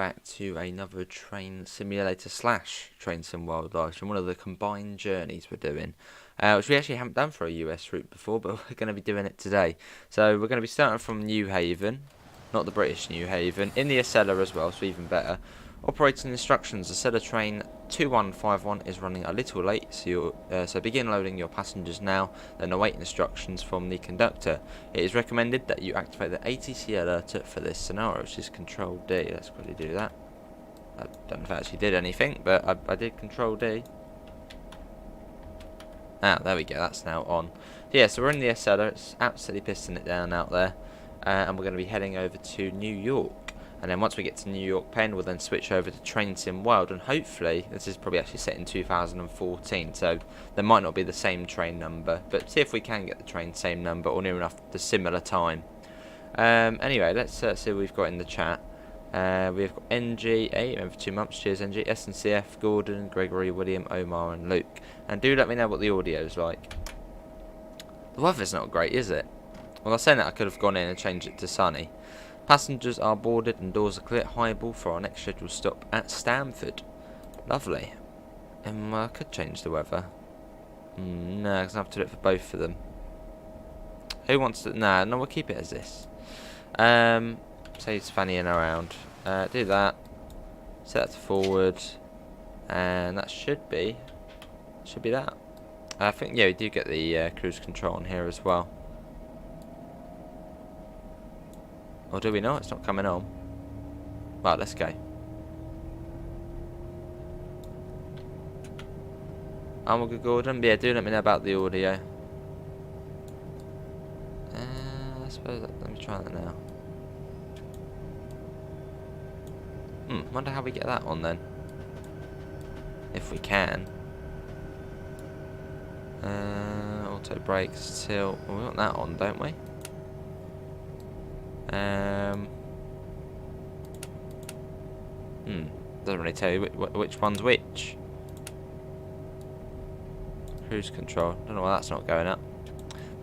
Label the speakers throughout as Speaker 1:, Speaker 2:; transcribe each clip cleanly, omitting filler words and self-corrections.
Speaker 1: back to another train simulator / train sim wildlife and one of the combined journeys we're doing, which we actually haven't done for a US route before, but we're going to be doing it today. So we're going to be starting from New Haven, not the British New Haven, in the Acela as well, so even better. Operating instructions: Acela train 2151 is running a little late, so begin loading your passengers now, then await instructions from the conductor. It is recommended that you activate the ATC alert for this scenario, which is Control D. Let's quickly do that. I don't know if I actually did anything, but I did Control D. Ah, there we go, that's now on. Yeah, so we're in the Acela, it's absolutely pissing it down out there, and we're going to be heading over to New York. And then once we get to New York Penn, we'll then switch over to Train Sim World, and hopefully, this is probably actually set in 2014, so there might not be the same train number, but see if we can get the train same number or near enough the similar time. Anyway, let's see what we've got in the chat. We've got NG, for 2 months, cheers NG, SNCF, Gordon, Gregory, William, Omar and Luke. And do let me know what the audio's like. The weather's not great, is it? Well, I was saying that I could have gone in and changed it to sunny. Passengers are boarded and doors are clear. Highball for our next scheduled stop at Stamford. Lovely. I could change the weather. No, because I have to do it for both of them. Who wants to? No, we'll keep it as this. Say it's fannying around. Do that. Set that to forward. And that should be that. I think, yeah, we do get the cruise control on here as well. Or do we not? It's not coming on. Right, let's go. I'm all good, Gordon. But yeah, do let me know about the audio. I suppose let me try that now. Wonder how we get that on then. If we can. Auto brakes, tilt. Well, we want that on, don't we? Doesn't really tell you which one's which. Cruise control. Don't know why that's not going up.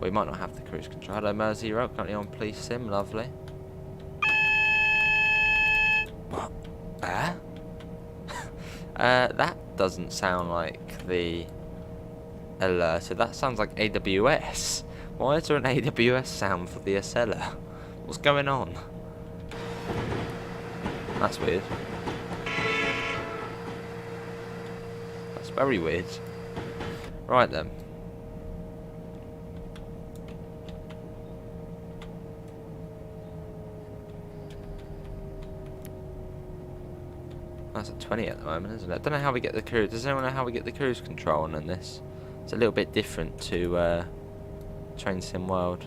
Speaker 1: Well, we might not have the cruise control. Hello, Mersey Road. Currently on Police Sim. Lovely. What? That doesn't sound like the alert. That sounds like AWS. Why is there an AWS sound for the Acela? What's going on? That's weird. That's very weird. Right then. That's at 20 at the moment, isn't it? I don't know how we get the cruise. Does anyone know how we get the cruise control on in this? It's a little bit different to Train Sim World.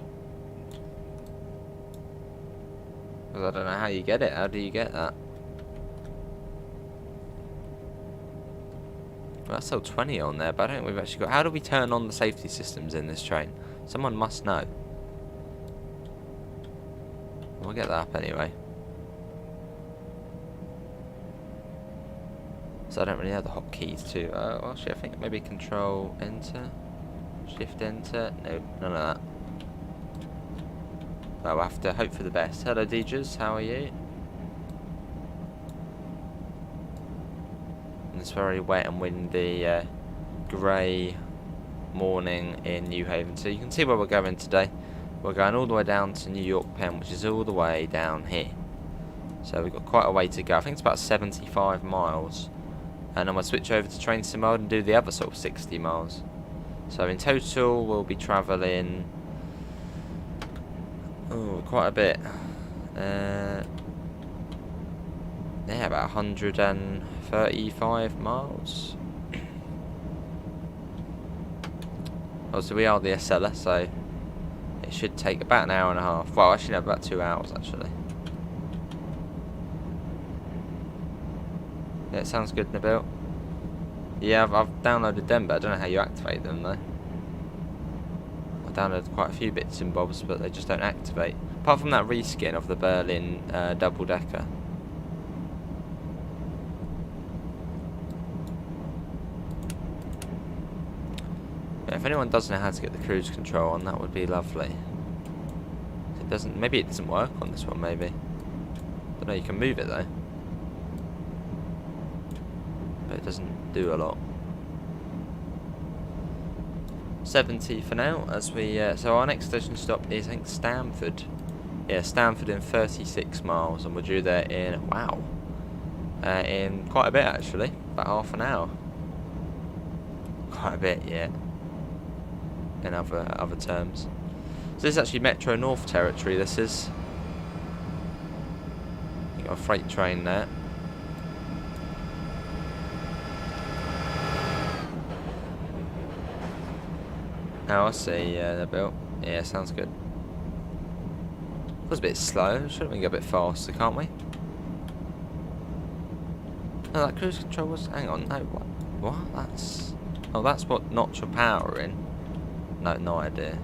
Speaker 1: Because I don't know how you get it. How do you get that? Well, that's still 20 on there, but I don't think we've actually got... How do we turn on the safety systems in this train? Someone must know. We'll get that up anyway. So I don't really know the hotkeys to... well, actually, I think maybe Control Enter, Shift Enter. No, none of that. Well, we'll have to hope for the best. Hello, DJs. How are you? And it's very wet and windy, grey morning in New Haven. So you can see where we're going today. We're going all the way down to New York Penn, which is all the way down here. So we've got quite a way to go. I think it's about 75 miles. And then we'll switch over to Train Sim Mode and do the other sort of 60 miles. So in total, we'll be travelling... quite a bit. Yeah, about 135 miles. Also, we are the Acela, so it should take about an hour and a half. Well, actually, no, about 2 hours, actually. Yeah, it sounds good, Nabil. Yeah, I've downloaded them, but I don't know how you activate them, though. I downloaded quite a few bits and bobs, but they just don't activate. Apart from that reskin of the Berlin double-decker. Yeah, if anyone does know how to get the cruise control on, that would be lovely. It doesn't. Maybe it doesn't work on this one. Maybe. I don't know. You can move it though. but it doesn't do a lot. 70 for now, as we so our next station stop is, I think, Stamford. Yeah, Stamford in 36 miles, and we're due there in in quite a bit actually, about half an hour. Quite a bit, yeah. In other terms, so this is actually Metro North territory. This is. You got a freight train there. Oh, I see. Yeah, they're built. Yeah, sounds good. Was a bit slow. Shouldn't we go a bit faster, can't we? No, that cruise control was. Hang on. No, what? That's. Oh, that's what knocked your power in. No idea.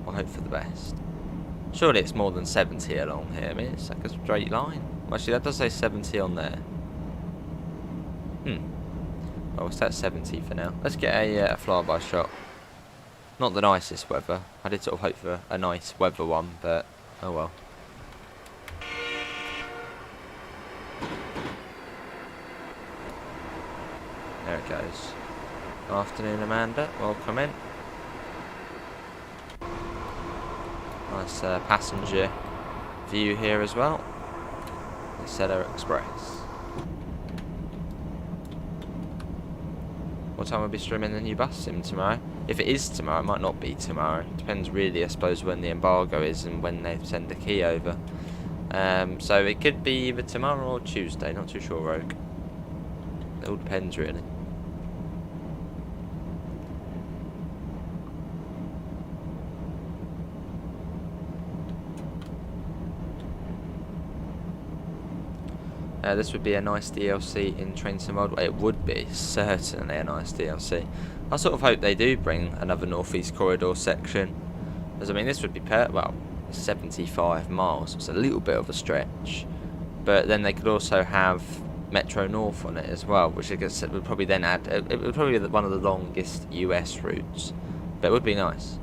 Speaker 1: We'll hope for the best. Surely it's more than 70 along here. I mean, it's like a straight line. Well, actually, that does say 70 on there. Oh, we'll set 70 for now. Let's get a flyby shot. Not the nicest weather. I did sort of hope for a nice weather one, but oh well. There it goes. Afternoon, Amanda. Welcome in. Nice passenger view here as well. Acela Express. What time will be streaming the new bus sim tomorrow? If it is tomorrow, it might not be tomorrow. Depends really, I suppose, when the embargo is and when they send the key over. So it could be either tomorrow or Tuesday. Not too sure, Rogue. It all depends, really. This would be a nice DLC in Trenton. It would be certainly a nice DLC. I sort of hope they do bring another Northeast Corridor section, as I mean this would be well, 75 miles. It's a little bit of a stretch, but then they could also have Metro North on it as well, which I guess would probably then add. It would probably be one of the longest US routes, but it would be nice.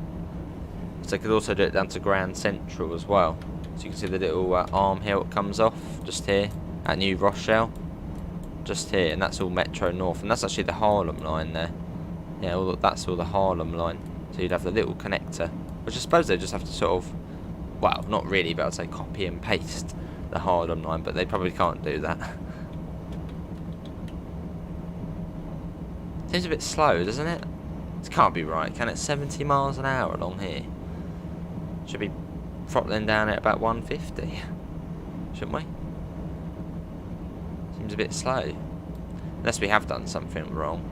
Speaker 1: So they could also do it down to Grand Central as well. So you can see the little arm here that comes off just here. At New Rochelle, just here, and that's all Metro North, and that's actually the Harlem line there. Yeah, that's all the Harlem line. So you'd have the little connector, which I suppose they just have to sort of, well, not really, but I'd say copy and paste the Harlem line, but they probably can't do that. Seems a bit slow, doesn't it? It can't be right, can it? 70 miles an hour along here. Should be throttling down at about 150, shouldn't we? Seems a bit slow. Unless we have done something wrong.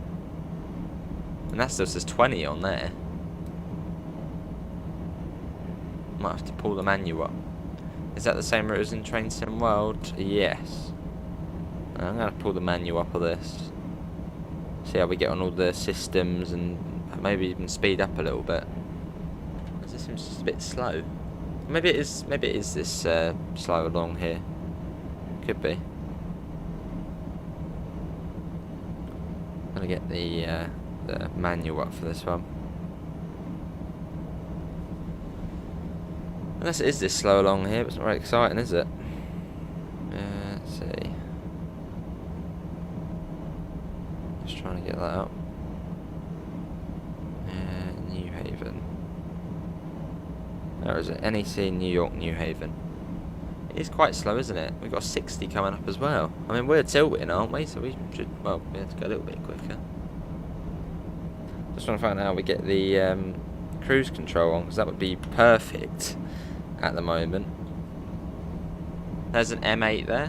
Speaker 1: And that still says 20 on there. Might have to pull the manual up. Is that the same route as in Trenton World? Yes. I'm going to pull the manual up of this. See how we get on all the systems and maybe even speed up a little bit. This seems just a bit slow. Maybe it is this slow along here. Could be. I'm gonna get the manual up for this one. Unless it is this slow along here, but it's not very exciting, is it? Let's see. Just trying to get that up. New Haven. Where is it? NEC New York, New Haven. It is quite slow, isn't it? We've got 60 coming up as well. I mean, we're tilting, aren't we? So we should, well, we have to go a little bit quicker. Just want to find out how we get the cruise control on, because that would be perfect at the moment. There's an M8 there,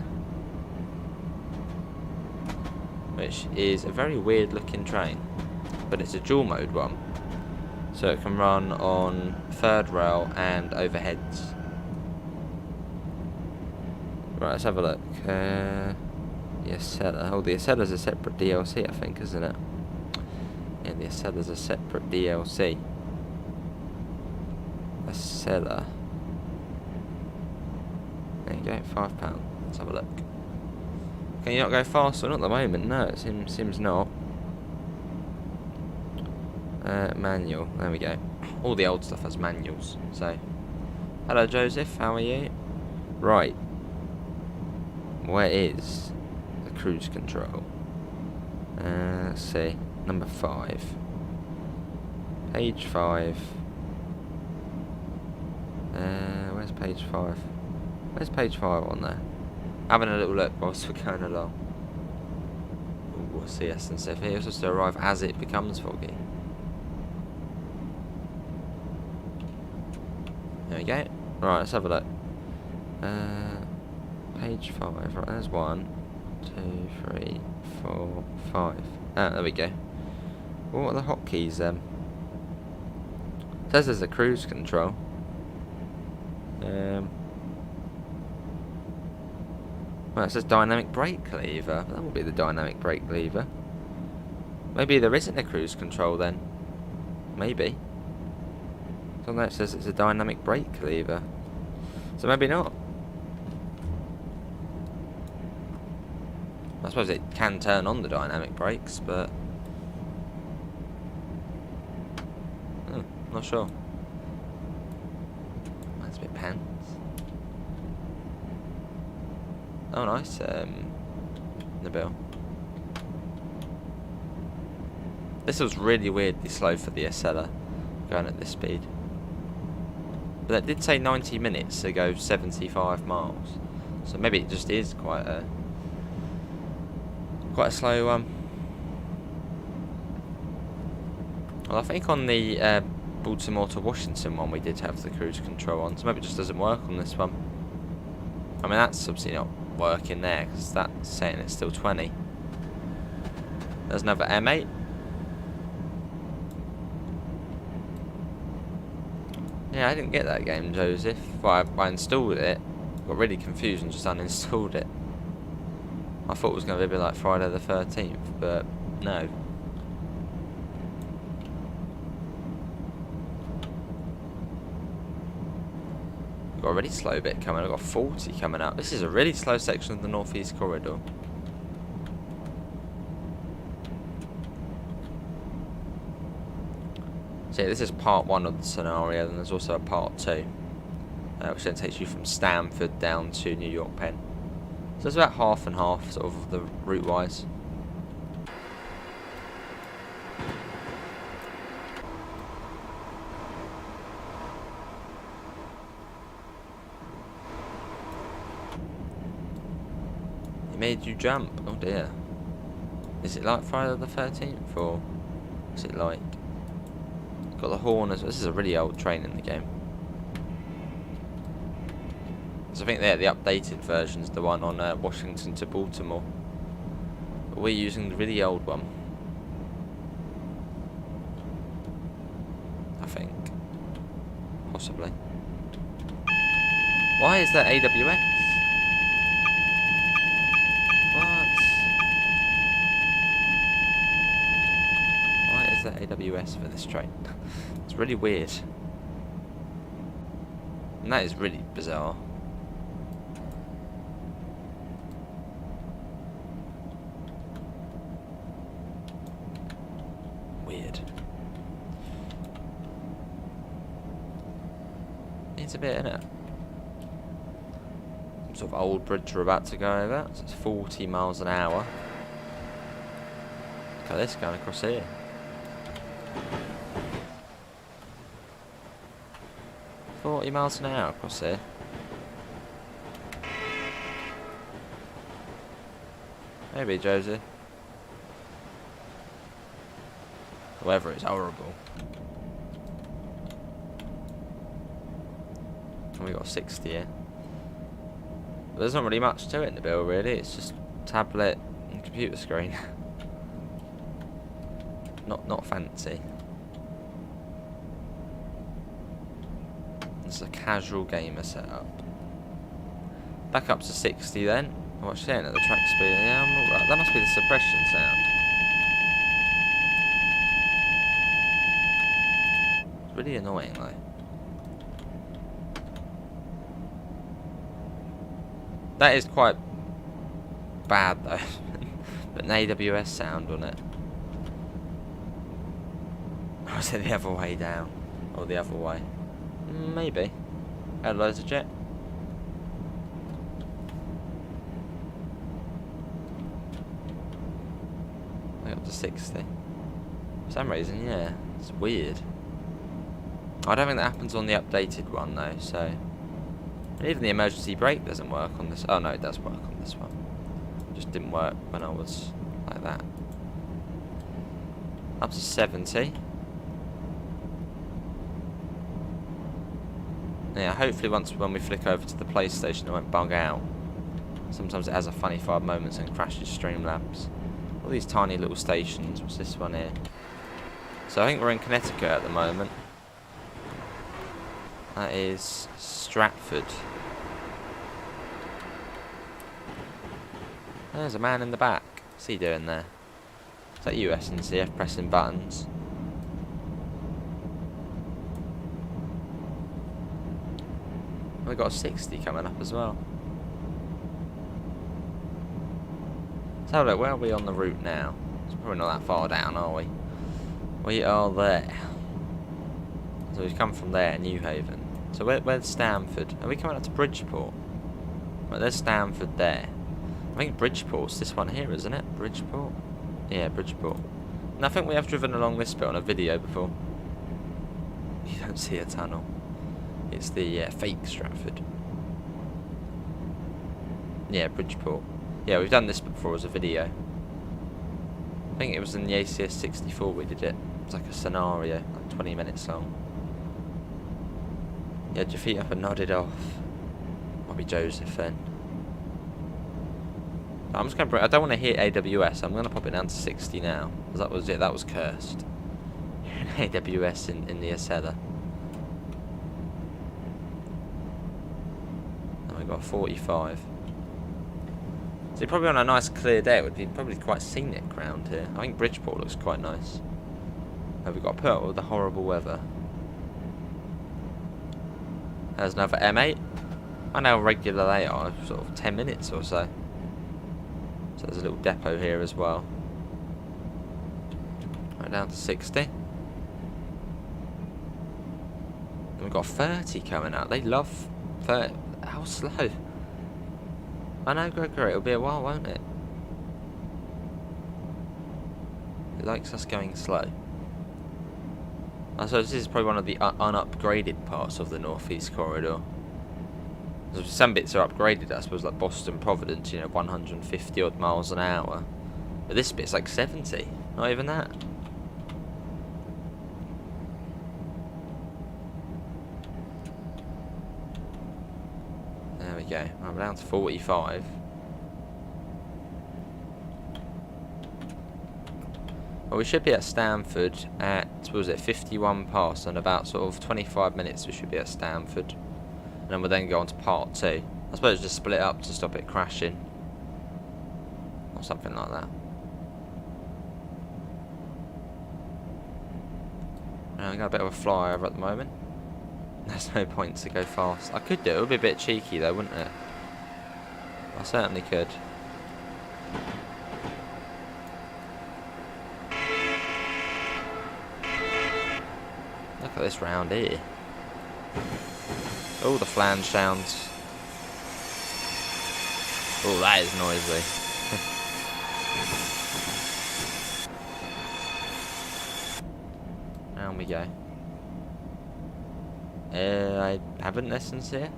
Speaker 1: which is a very weird looking train, but it's a dual mode one, so it can run on third rail and overheads. Right, let's have a look. The Acela. Oh, the Acela's a separate DLC, I think, isn't it? Yeah, the Acela's a separate DLC. Acela. There you go, £5. Let's have a look. Can you not go faster? Not at the moment, no, it seems not. Manual, there we go. All the old stuff has manuals, so. Hello Joseph, how are you? Right. Where is cruise control. Let's see, number 5. Page 5. Where's page 5? Where's page 5 on there? Having a little look whilst we're going along. Ooh, what's the essence of here? It's supposed to arrive as it becomes foggy. There we go. Right, let's have a look. Page 5. Right, there's 1, 2, 3, 4, 5. Ah, there we go. Well, what are the hotkeys then? It says there's a cruise control. Well, it says dynamic brake lever. That will be the dynamic brake lever. Maybe there isn't a cruise control then. Maybe. So that says it's a dynamic brake lever. So maybe not. I suppose it can turn on the dynamic brakes, but not sure. That's a bit pants. Oh, nice. The bill. This was really weirdly slow for the Acela, going at this speed. But that did say 90 minutes to go 75 miles. So maybe it just is quite a slow one. Well, I think on the Baltimore to Washington one we did have the cruise control on, so maybe it just doesn't work on this one. I mean, that's obviously not working there because that's saying it's still 20. There's another M8. Yeah, I didn't get that game, Joseph. Well, I installed it, got really confused and just uninstalled it. I thought it was going to be a bit like Friday the 13th, but no. We've got a really slow bit coming. I've got 40 coming up. This is a really slow section of the Northeast Corridor. So yeah, this is part 1 of the scenario, and there's also a part 2, which then takes you from Stamford down to New York Penn. So it's about half and half, sort of the route-wise. It made you jump. Oh dear. Is it like Friday the 13th, or is it like? Got the horn as well. This is a really old train in the game. So I think the updated version's the one on Washington to Baltimore. But we're using the really old one. I think. Possibly. Why is there AWS? What? Why is there AWS for this train? It's really weird. And that is really bizarre. Weird. It's a bit, innit? Some sort of old bridge we're about to go over. So it's 40 miles an hour. Look at this going across here. $40 miles an hour across here. Maybe, Josie. The weather is horrible. And we got 60 here. But there's not really much to it in the bill, really. It's just tablet and computer screen. Not fancy. It's a casual gamer setup. Back up to 60 then. What's saying at the track speed? Yeah, I'm alright. That must be the suppression sound. It's really annoying though. That is quite bad though. But an AWS sound on it. Or is it the other way down? Or the other way? Maybe. Had loads of jet. to 60. For some reason, yeah. It's weird. I don't think that happens on the updated one though, so... And even the emergency brake doesn't work on this. Oh no, it does work on this one. It just didn't work when I was like that. Up to 70. Yeah, hopefully when we flick over to the PlayStation it won't bug out. Sometimes it has a funny 5 moments and crashes Streamlabs. All these tiny little stations. What's this one here? So I think we're in Connecticut at the moment. That is Stratford. There's a man in the back. What's he doing there? Is that you, SNCF, pressing buttons? We've got a 60 coming up as well. So look, where are we on the route now? It's probably not that far down, are we? We are there. So we've come from there, New Haven. So where's Stamford? Are we coming up to Bridgeport? Right, there's Stamford there. I think Bridgeport's this one here, isn't it? Bridgeport? Yeah, Bridgeport. And I think we have driven along this bit on a video before. You don't see a tunnel. It's the fake Stratford. Yeah, Bridgeport. Yeah, we've done this before as a video. I think it was in the ACS 64 we did it. It was like a scenario, like 20 minutes long. You had your feet up and nodded off. Might be Joseph then. I'm just going to. I don't want to hit AWS. I'm going to pop it down to 60 now. Because that was it. That was cursed. AWS in the Acela. And we've got 45. So probably on a nice clear day, it would be probably quite scenic round here. I think Bridgeport looks quite nice. And we've got to put up with the horrible weather. There's another M8. I know how regular they are, sort of 10 minutes or so. So there's a little depot here as well. Right down to 60. And we've got 30 coming out. They love 30. How slow? I know, Gregory, it'll be a while, won't it? It likes us going slow. I suppose this is probably one of the unupgraded parts of the North East Corridor. Some bits are upgraded, I suppose, like Boston, Providence, you know, 150 odd miles an hour. But this bit's like 70, not even that. There we go. I'm down to 45. Well, we should be at Stamford at, what was it, 51 past, and about sort of 25 minutes we should be at Stamford. And then we'll then go on to part 2. I suppose just split up to stop it crashing. Or something like that. I got a bit of a flyover at the moment. There's no point to go fast. I could do it. It would be a bit cheeky though, wouldn't it? I certainly could. Look at this round here. Oh, the flange sounds. Oh, that is noisy. Down we go. I haven't SNCF.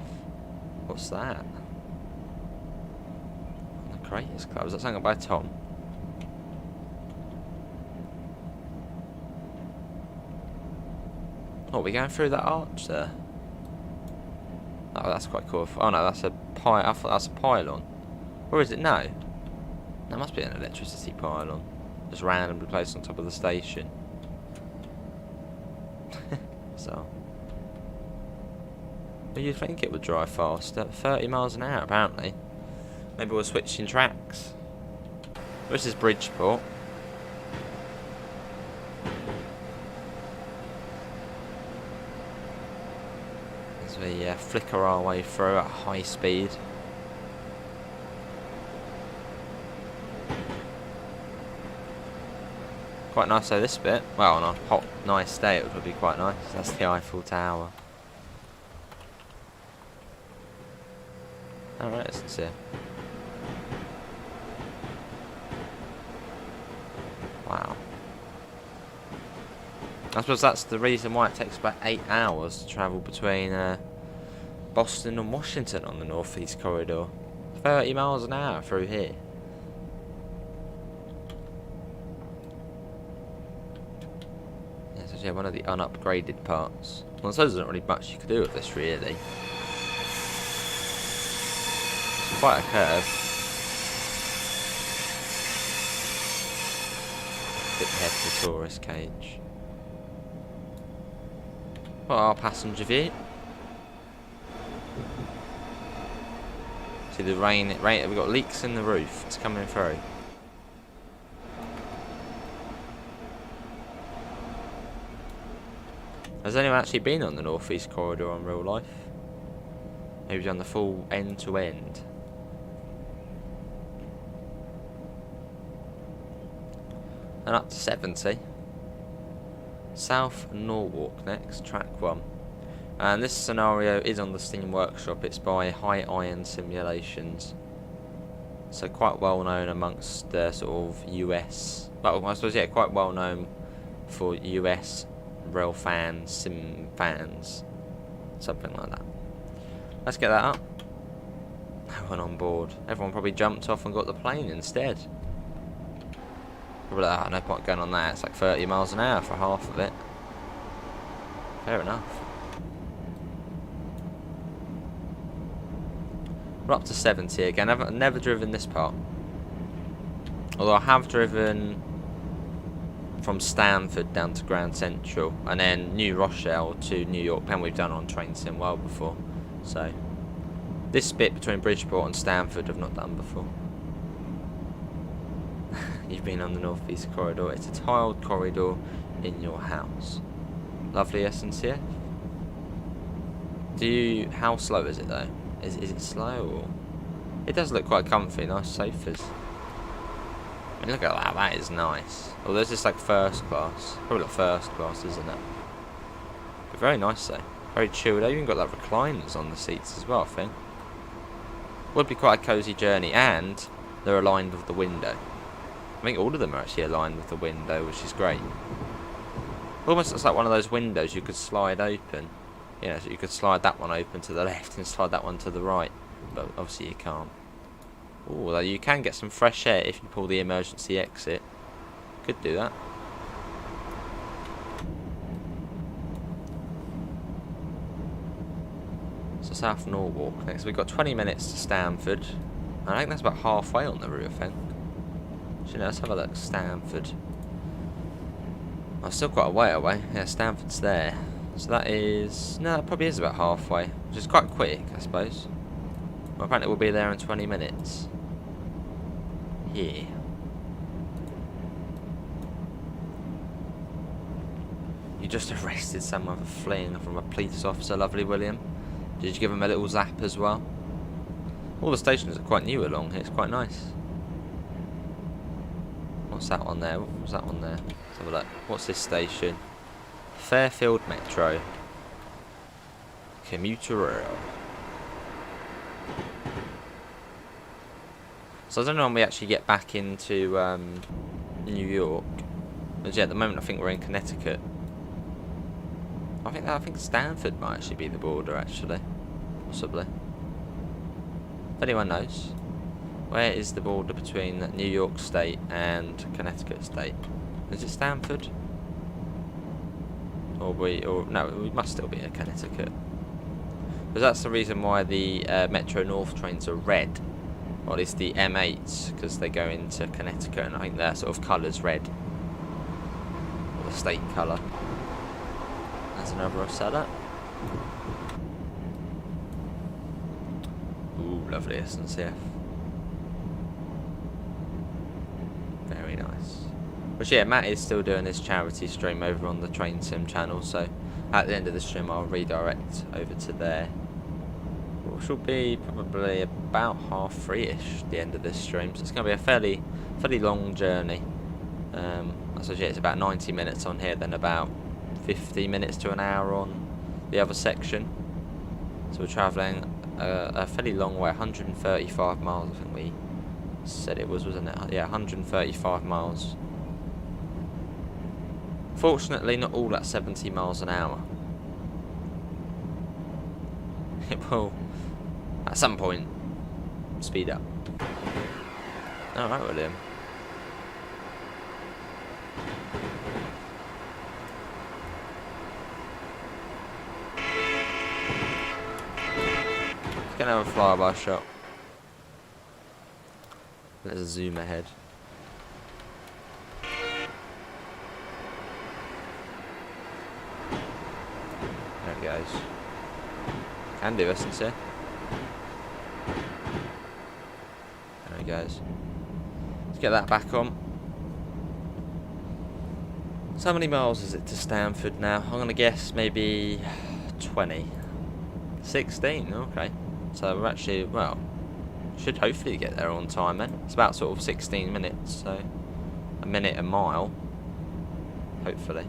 Speaker 1: What's that? The Creators Club. Is that something by Tom? Oh, we're going through that arch there. Oh, that's quite cool. Oh no, that's a I thought that's a pylon. Or is it? No. That must be an electricity pylon. Just randomly placed on top of the station. So. But you'd think it would drive fast at 30 miles an hour, apparently. Maybe we're switching tracks. This is Bridgeport. As we flicker our way through at high speed. Quite nice though, this bit. Well, on a hot, nice day it would be quite nice. That's the Eiffel Tower. Alright, let's see. Wow. I suppose that's the reason why it takes about 8 hours to travel between Boston and Washington on the Northeast Corridor. 30 miles an hour through here. Yeah, so yeah, one of the unupgraded parts. Well, I suppose there's not really much you could do with this, really. It's quite a curve. Bit ahead of the tourist cage. Well, our passenger view. See the rain, we've got leaks in the roof, it's coming through. Has anyone actually been on the Northeast Corridor in real life? Maybe done the full end to end. And up to 70. South Norwalk next, track 1. And this scenario is on the Steam Workshop. It's by High Iron Simulations. So quite well known amongst the sort of US, well, I suppose, yeah, quite well known for US rail fans, sim fans, something like that. Let's get that up. No one on board. Everyone probably jumped off and got the plane instead. Probably like, no point going on that. It's like 30 miles an hour for half of it. Fair enough. We're up to 70 again. I've never driven this part. Although I have driven from Stamford down to Grand Central, and then New Rochelle to New York Penn we've done on Train Sim World before. So this bit between Bridgeport and Stamford I've not done before. You've been on the Northeast Corridor. It's a tiled corridor in your house. Lovely SNCF. How slow is it though? Is it slow or? It does look quite comfy, nice sofas. I mean, look at that, that is nice. Oh, there's this like first class. Probably not first class, isn't it? But very nice though. Very chilled. They've even got like recliners on the seats as well, I think. Would be quite a cosy journey, and they're aligned with the window. I think all of them are actually aligned with the window, which is great. Almost looks like one of those windows you could slide open. You know, so you could slide that one open to the left and slide that one to the right. But obviously you can't. Although you can get some fresh air if you pull the emergency exit. Could do that. So South Norwalk next. We've got 20 minutes to Stamford. I think that's about halfway on the route, I think. So let's have a look. Stamford. Oh, still quite a way away. Yeah, Stamford's there. So that is... no, it probably is about halfway. Which is quite quick, I suppose. Well, apparently we'll be there in 20 minutes. Yeah. You just arrested someone for fleeing from a police officer, lovely William. Did you give him a little zap as well? All the stations are quite new along here. It's quite nice. What's that one there? What was that one there? Let's have a look. What's this station? Fairfield Metro. Commuter rail. So I don't know when we actually get back into New York. But yeah, at the moment I think we're in Connecticut. I think Stamford might actually be the border, actually. Possibly. If anyone knows, where is the border between New York State and Connecticut State? Is it Stamford? No, we must still be in Connecticut. Because that's the reason why the Metro North trains are red. Or at least the M8s, because they go into Connecticut, and I think their sort of colour's red. Or the state colour. There's another Acela. Ooh, lovely SNCF. Very nice. But yeah, Matt is still doing his charity stream over on the Train Sim channel, so at the end of the stream I'll redirect over to there. Which will be probably about 3:30ish, the end of this stream, so it's going to be a fairly long journey. I suppose yeah, it's about 90 minutes on here, then about 50 minutes to an hour on the other section. So we're travelling a fairly long way, 135 miles I think we said it was, wasn't it? Yeah, 135 miles Fortunately, not all at 70 miles an hour. It will, at some point, speed up. Alright, William. Gonna have a flyby shot. Let's zoom ahead. There it goes. Can do, isn't it? There it goes. Let's get that back on. So how many miles is it to Stamford now? I'm gonna guess maybe 20. 16, okay. So we're actually, well, should hopefully get there on time then. It's about sort of 16 minutes, so a minute a mile, hopefully.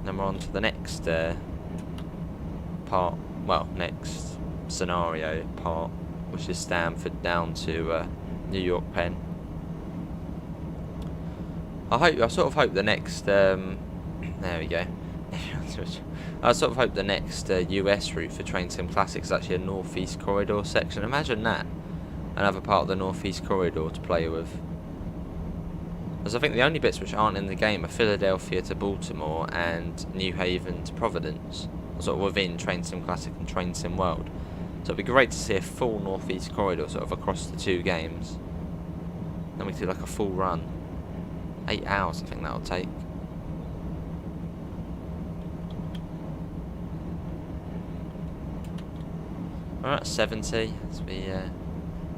Speaker 1: Then we're on to the next part, well, next scenario part, which is Stamford down to New York Penn. I sort of hope the next, there we go. I sort of hope the next US route for Train Sim Classic is actually a Northeast Corridor section. Imagine that, another part of the Northeast Corridor to play with. Because I think the only bits which aren't in the game are Philadelphia to Baltimore and New Haven to Providence, sort of within Train Sim Classic and Train Sim World. So it'd be great to see a full Northeast Corridor sort of across the two games. Then we do like a full run. 8 hours I think that'll take. We're at 70 as we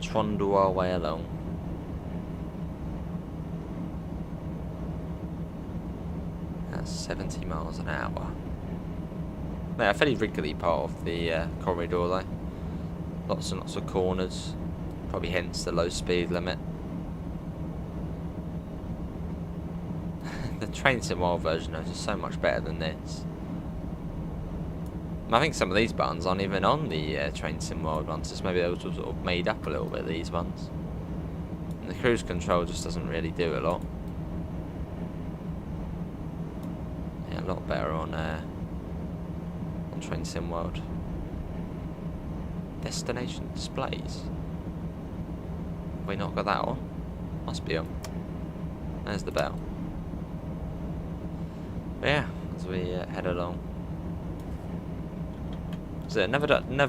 Speaker 1: trundle our way along. That's 70 miles an hour. Yeah, a fairly wriggly part of the corridor though. Lots and lots of corners. Probably hence the low speed limit. The Train Sim World version is just so much better than this. I think some of these buttons aren't even on the Train Sim World ones. Just maybe they were sort of made up a little bit, these ones. And the cruise control just doesn't really do a lot. Yeah, a lot better on Train Sim World. Destination displays. Have we not got that on? Must be on. There's the bell. But yeah, as we head along. So never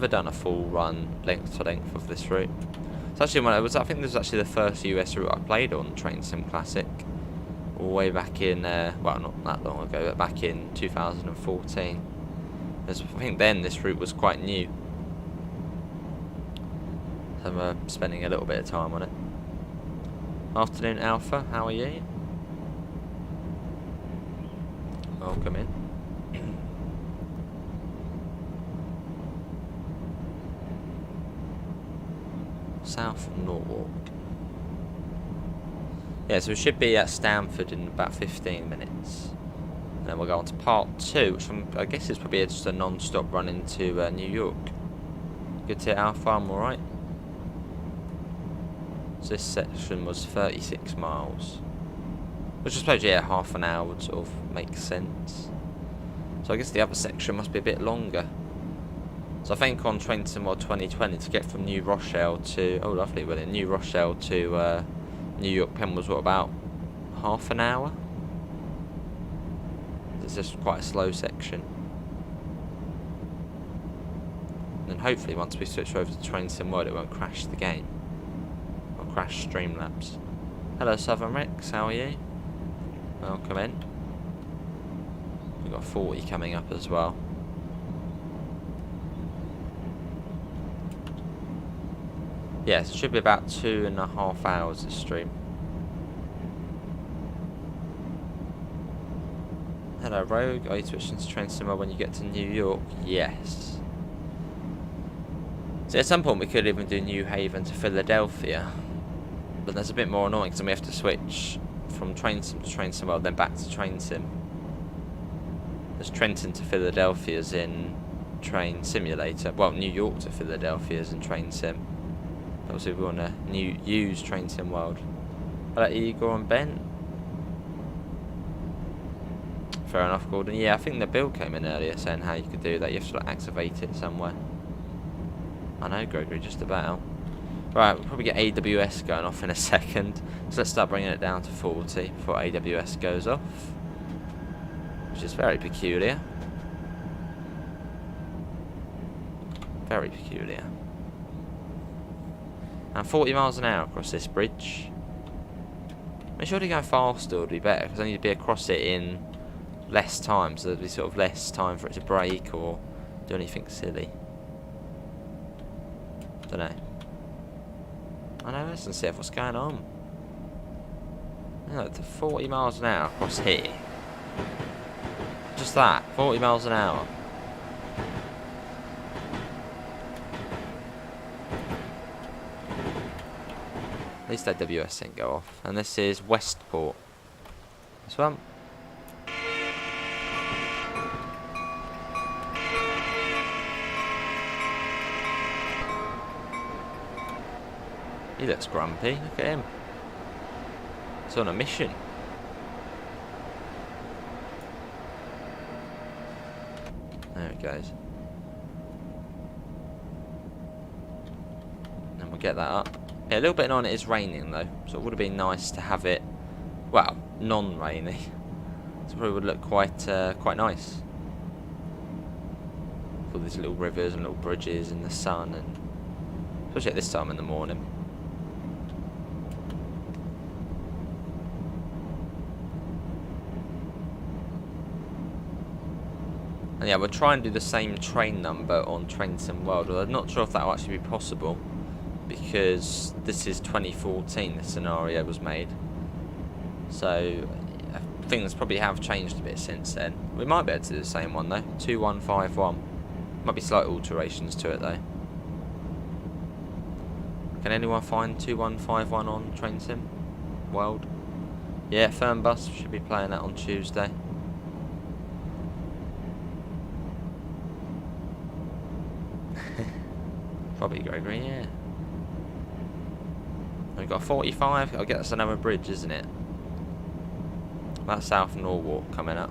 Speaker 1: done a full run length to length of this route. It's actually I think this was actually the first US route I played on Train Sim Classic, all the way back in well, not that long ago, but back in 2014. I think then this route was quite new, so I'm spending a little bit of time on it. Afternoon Alpha, how are you? Welcome in. South Norwalk. Yeah, so we should be at Stamford in about 15 minutes. And then we'll go on to part 2, which I guess is probably just a non-stop run into New York. Good to Alpha, I'm alright. So this section was 36 miles. Which I suppose, yeah, half an hour would sort of make sense. So I guess the other section must be a bit longer. So I think on Train Sim World 2020 to get from New Rochelle to, oh lovely, well, New Rochelle to New York Penn was what, about half an hour? It's just quite a slow section. And then hopefully once we switch over to Train Sim World it won't crash the game. Or crash Streamlabs. Hello Southern Rex, how are you? Welcome in. We've got 40 coming up as well. Yes, it should be about 2.5 hours this stream. Hello Rogue, are you switching to Train Sim World when you get to New York? Yes. So at some point we could even do New Haven to Philadelphia. But that's a bit more annoying because then we have to switch from Train Sim to Train Sim World, then back to Train Sim. There's Trenton to Philadelphia's in Train Simulator. Well, New York to Philadelphia's in Train Sim. Obviously we want to use Train Sim World. Hello, Igor and Ben. Fair enough, Gordon. Yeah, I think the bill came in earlier saying how you could do that. You have to like, activate it somewhere. I know, Gregory, just about. Right, we'll probably get AWS going off in a second. So let's start bringing it down to 40 before AWS goes off. Which is very peculiar. Very peculiar. And 40 miles an hour across this bridge. I mean, surely going faster would be better, because I need to be across it in less time, so there'd be sort of less time for it to brake or do anything silly. Don't know. I know, let's see what's going on. No, to 40 miles an hour across here. Just that, 40 miles an hour. At least AWS didn't go off. And this is Westport. This one. He looks grumpy. Look at him. He's on a mission. There it goes. And we'll get that up. Yeah, a little bit on it is raining though, so it would have been nice to have it, well, non-rainy. So it probably would look quite nice. All these little rivers and little bridges in the sun, and especially at this time in the morning. And yeah, we'll try and do the same train number on Trenton World, although I'm not sure if that will actually be possible, because this is 2014, this scenario was made. So things probably have changed a bit since then. We might be able to do the same one though, 2151. Might be slight alterations to it though. Can anyone find 2151 on Trenton World? Yeah, Fernbus should be playing that on Tuesday. Probably Gregory, yeah. We've got 45. I guess that's another bridge, isn't it? That's South Norwalk coming up.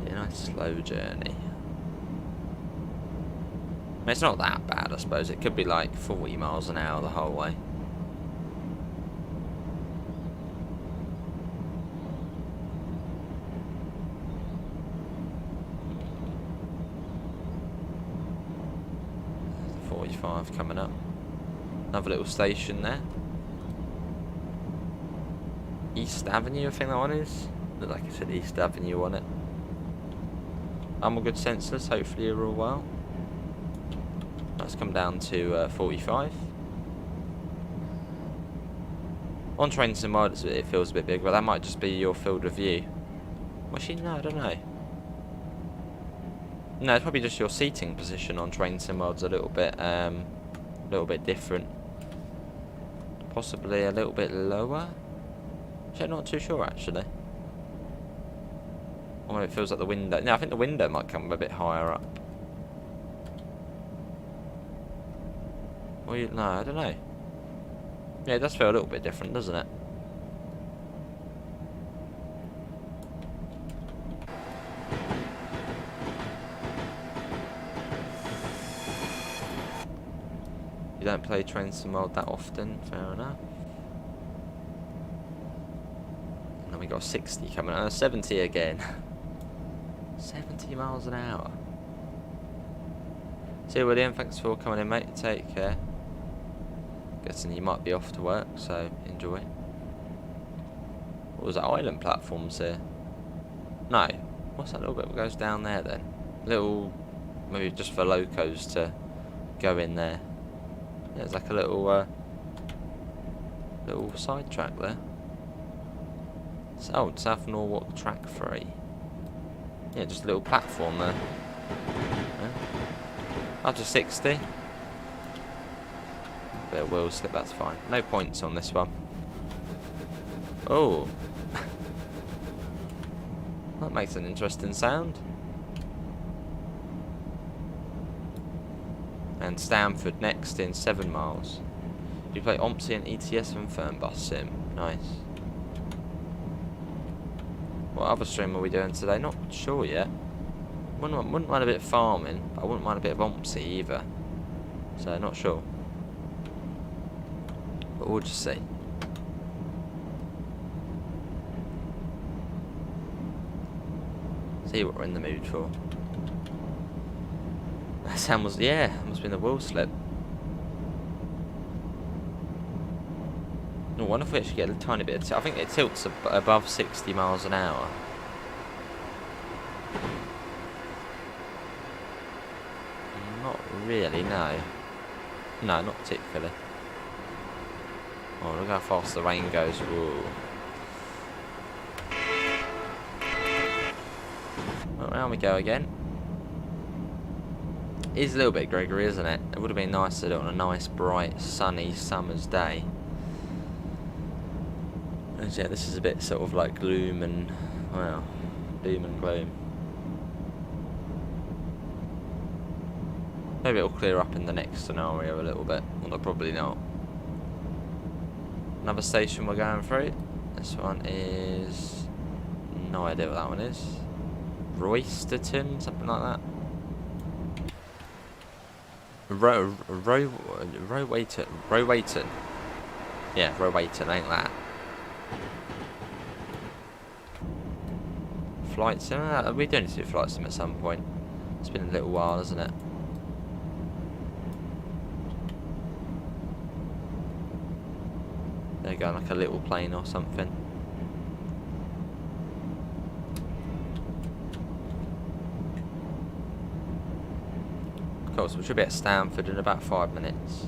Speaker 1: Be a nice slow journey. I mean, it's not that bad, I suppose. It could be like 40 miles an hour the whole way. Coming up. Another little station there. East Avenue, I think that one is. Look like it said East Avenue on it. I'm all good sensors, hopefully you're all well. Let's come down to 45. On Trenton World it feels a bit big, but that might just be your field of view. Actually, no, I don't know. No, it's probably just your seating position on Trenton World's a little bit different. Possibly a little bit lower. I'm not too sure actually. Or maybe it feels like the window. No, I think the window might come a bit higher up. Or no, I don't know. Yeah, it does feel a little bit different, doesn't it? You don't play Trenton World that often, fair enough. And then we got 60 coming out, 70 again. 70 miles an hour. See you, William, thanks for coming in, mate. Take care. Guessing you might be off to work, so enjoy. What was that, island platforms here? No. What's that little bit that goes down there then? Little, maybe just for locos to go in there. There's like a little side track there. Oh, South Norwalk Track 3. Yeah, just a little platform there. Yeah. Up to 60. Bit of wheel slip, that's fine. No points on this one. Oh. That makes an interesting sound. And Stamford next in 7 miles. You play OMSI and ETS and Fernbus Sim. Nice. What other stream are we doing today? Not sure yet. Wouldn't mind a bit of farming, but I wouldn't mind a bit of OMSI either. So, not sure. But we'll just see. See what we're in the mood for. That sound was, yeah, it must have been the wheel slip. I wonder if we actually get a tiny bit of I think it tilts above 60 miles an hour. Not really, no. No, not particularly. Oh, look how fast the rain goes. Whoa. Well, round we go again. It is a little bit Gregory, isn't it? It would have been nice to do it on a nice, bright, sunny summer's day. And yeah, this is a bit sort of like gloom and, well, doom and gloom. Maybe it'll clear up in the next scenario a little bit, although probably not. Another station we're going through. This one is, no idea what that one is. Roysterton, something like that. Rowayton. Yeah, Rowayton, ain't that? Flight sim? We do need to do flight sim at some point. It's been a little while, hasn't it? They're going like a little plane or something. Cool, so we should be at Stamford in about 5 minutes.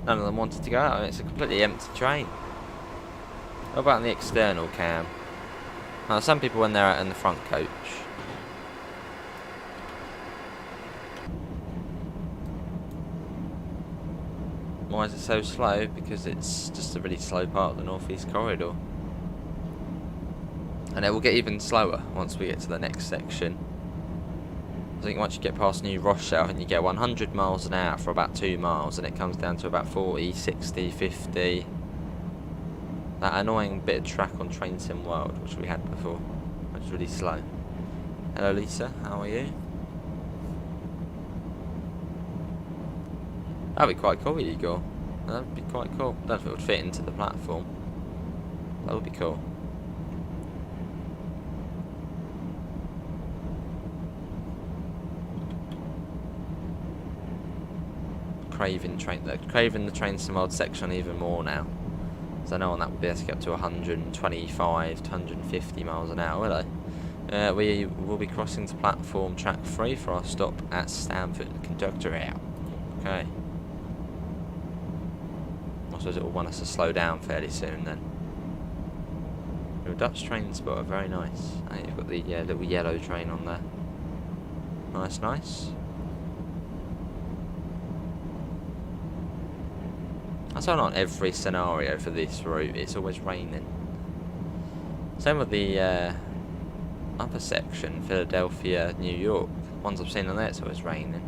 Speaker 1: None of them wanted to go out, it's a completely empty train. What about in the external cam? Now, some people when they're out in the front coach. Why is it so slow? Because it's just a really slow part of the North East Corridor. And it will get even slower once we get to the next section. I think once you get past New Rochelle and you get 100 miles an hour for about 2 miles and it comes down to about 40, 60, 50. That annoying bit of track on Trenton World, which we had before, which is really slow. Hello Lisa, how are you? That'd be quite cool, Igor. That'd be quite cool. I don't know if it would fit into the platform. That would be cool. Craving the train sim world section even more now. So I know on that we'll be able to get up to 125 to 150 miles an hour, will I? We will be crossing to platform track 3 for our stop at Stamford. Conductor out. Okay. I suppose it will want us to slow down fairly soon then. Your Dutch train spotter, very nice. And you've got the little yellow train on there. Nice, nice. That's why not every scenario for this route, it's always raining. Same with the other section, Philadelphia, New York. Ones I've seen on there, it's always raining.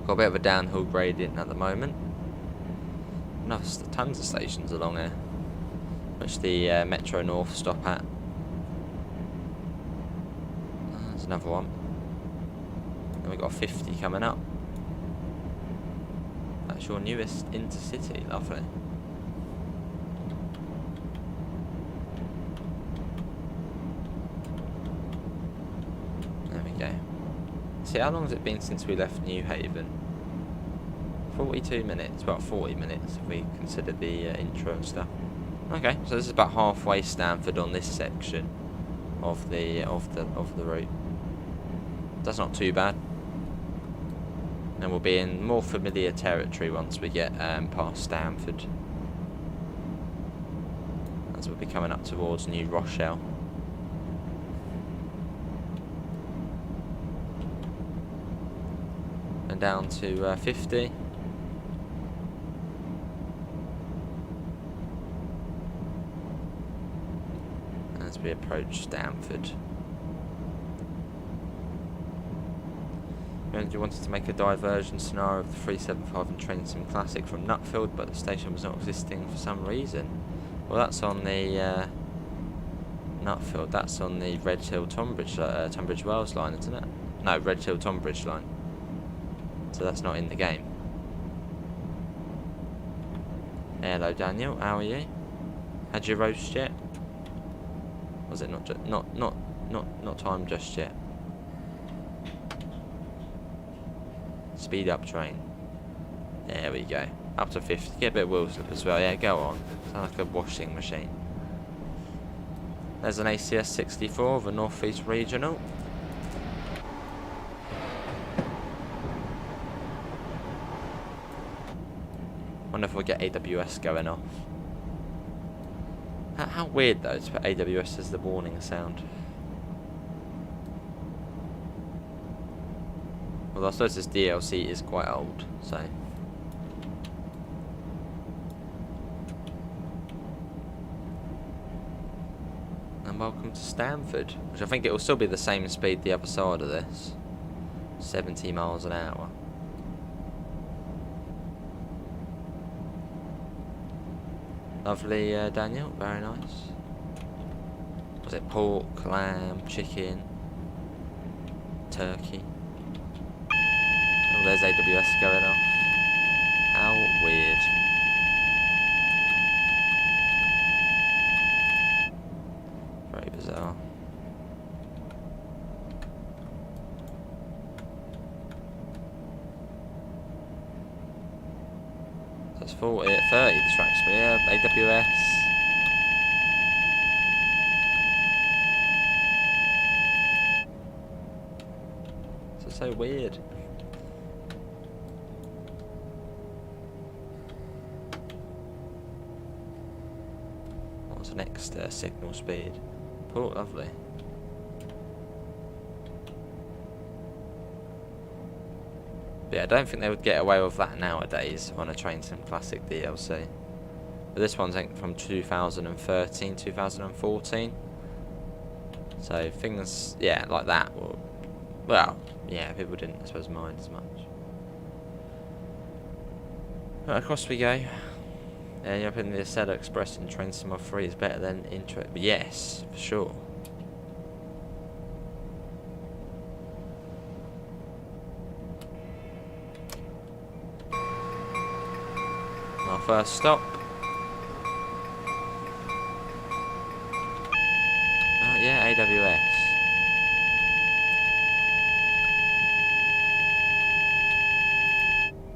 Speaker 1: Got a bit of a downhill gradient at the moment. Tons of stations along here, which the Metro North stop at. There's another one. And we've got 50 coming up. That's your newest intercity, lovely. There we go. See, how long has it been since we left New Haven? 42 minutes, about 40 minutes if we consider the intro and stuff. Okay, so this is about halfway Stamford on this section of the route. That's not too bad. And we'll be in more familiar territory once we get past Stamford. As we'll be coming up towards New Rochelle. And down to 50. As we approach Stamford. you wanted to make a diversion scenario of the 375 and Trenton Classic from Nutfield, but the station was not existing for some reason. Well, that's on the Nutfield. That's on the Red Hill Tonbridge Wells line, isn't it? No, Red Hill Tonbridge line. So that's not in the game. Hello, Daniel. How are you? Had you roast yet? Was it not not time just yet? Speed up train. There we go. Up to 50. Get a bit of wheel slip as well. Yeah, go on. Sound like a washing machine. There's an ACS 64 of a North East Regional. Wonder if we'll get AWS going off. How weird though to put AWS as the warning sound. Well, I suppose this DLC is quite old, so. And welcome to Stamford, which I think it will still be the same speed the other side of this. 70 miles an hour. Lovely, Daniel. Very nice. Was it pork, lamb, chicken, turkey? Oh, there's AWS going off. How weird. Very bizarre. That's 30 the track speed. Yeah, AWS. This is so weird. What's the next signal speed? Oh, lovely. But yeah, I don't think they would get away with that nowadays on a Train Sim Classic DLC. But this one's from 2013, 2014. So things, yeah, like that. Well, yeah, people didn't, I suppose, mind as much. Right, across we go. And up in the Acela Express in Train Sim 3 is better than Intro. Yes, for sure. Our first stop. Oh yeah, AWS.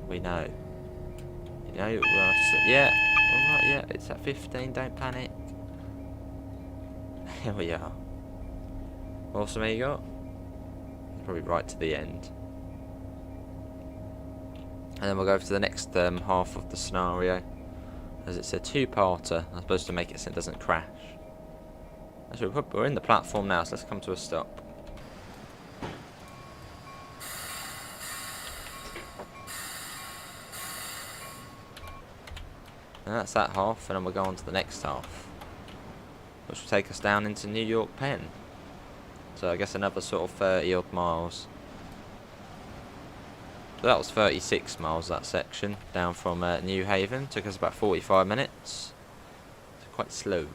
Speaker 1: We know. You know, yeah. Alright, yeah, it's at 15, don't panic. Here we are. Awesome, you got? Probably right to the end. And then we'll go over to the next half of the scenario, as it's a two-parter. I'm supposed to make it so it doesn't crash. Actually, we're in the platform now, so let's come to a stop. And that's that half, and then we'll go on to the next half, which will take us down into New York Penn. So I guess another sort of 30 odd miles. So that was 36 miles, that section, down from New Haven. Took us about 45 minutes. So quite slow.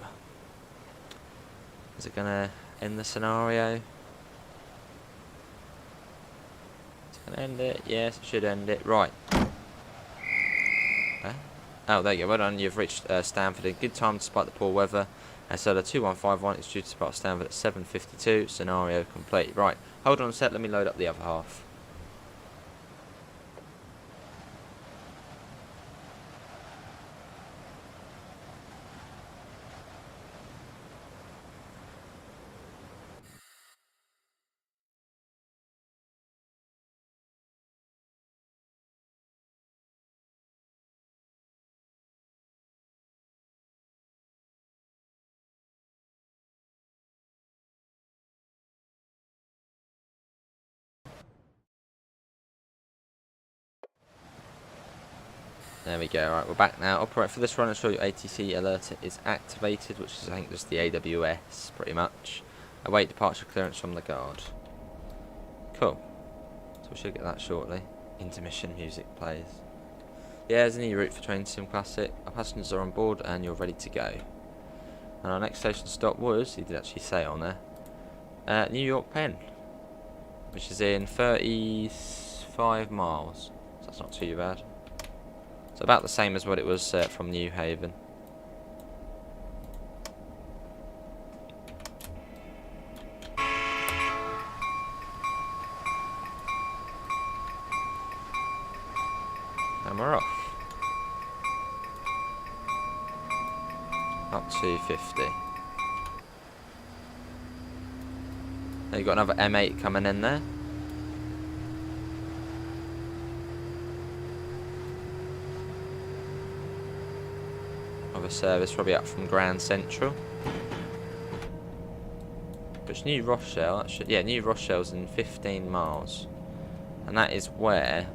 Speaker 1: Is it going to end the scenario? Is it going to end it? Yes, it should end it. Right. Oh, there you go. Well done. You've reached Stamford in good time despite the poor weather. So the 2151 is due to depart Stamford at 7:52. Scenario complete. Right. Hold on a sec. Let me load up the other half. There we go. Right, we're back now. Operate for this run and show you ATC alert is activated, which is I think just the AWS pretty much. Await departure clearance from the guard. Cool. So we should get that shortly. Intermission music plays. Yeah, there's a new route for Train Sim Classic. Our passengers are on board and you're ready to go. And our next station stop was, he did actually say it on there, New York Penn, which is in 35 miles. So that's not too bad. It's about the same as what it was from New Haven. And we're off. Up to 50. Now you've got another M8 coming in there. Of a service probably up from Grand Central. Which New Rochelle, actually, yeah, New Rochelle's in 15 miles. And that is where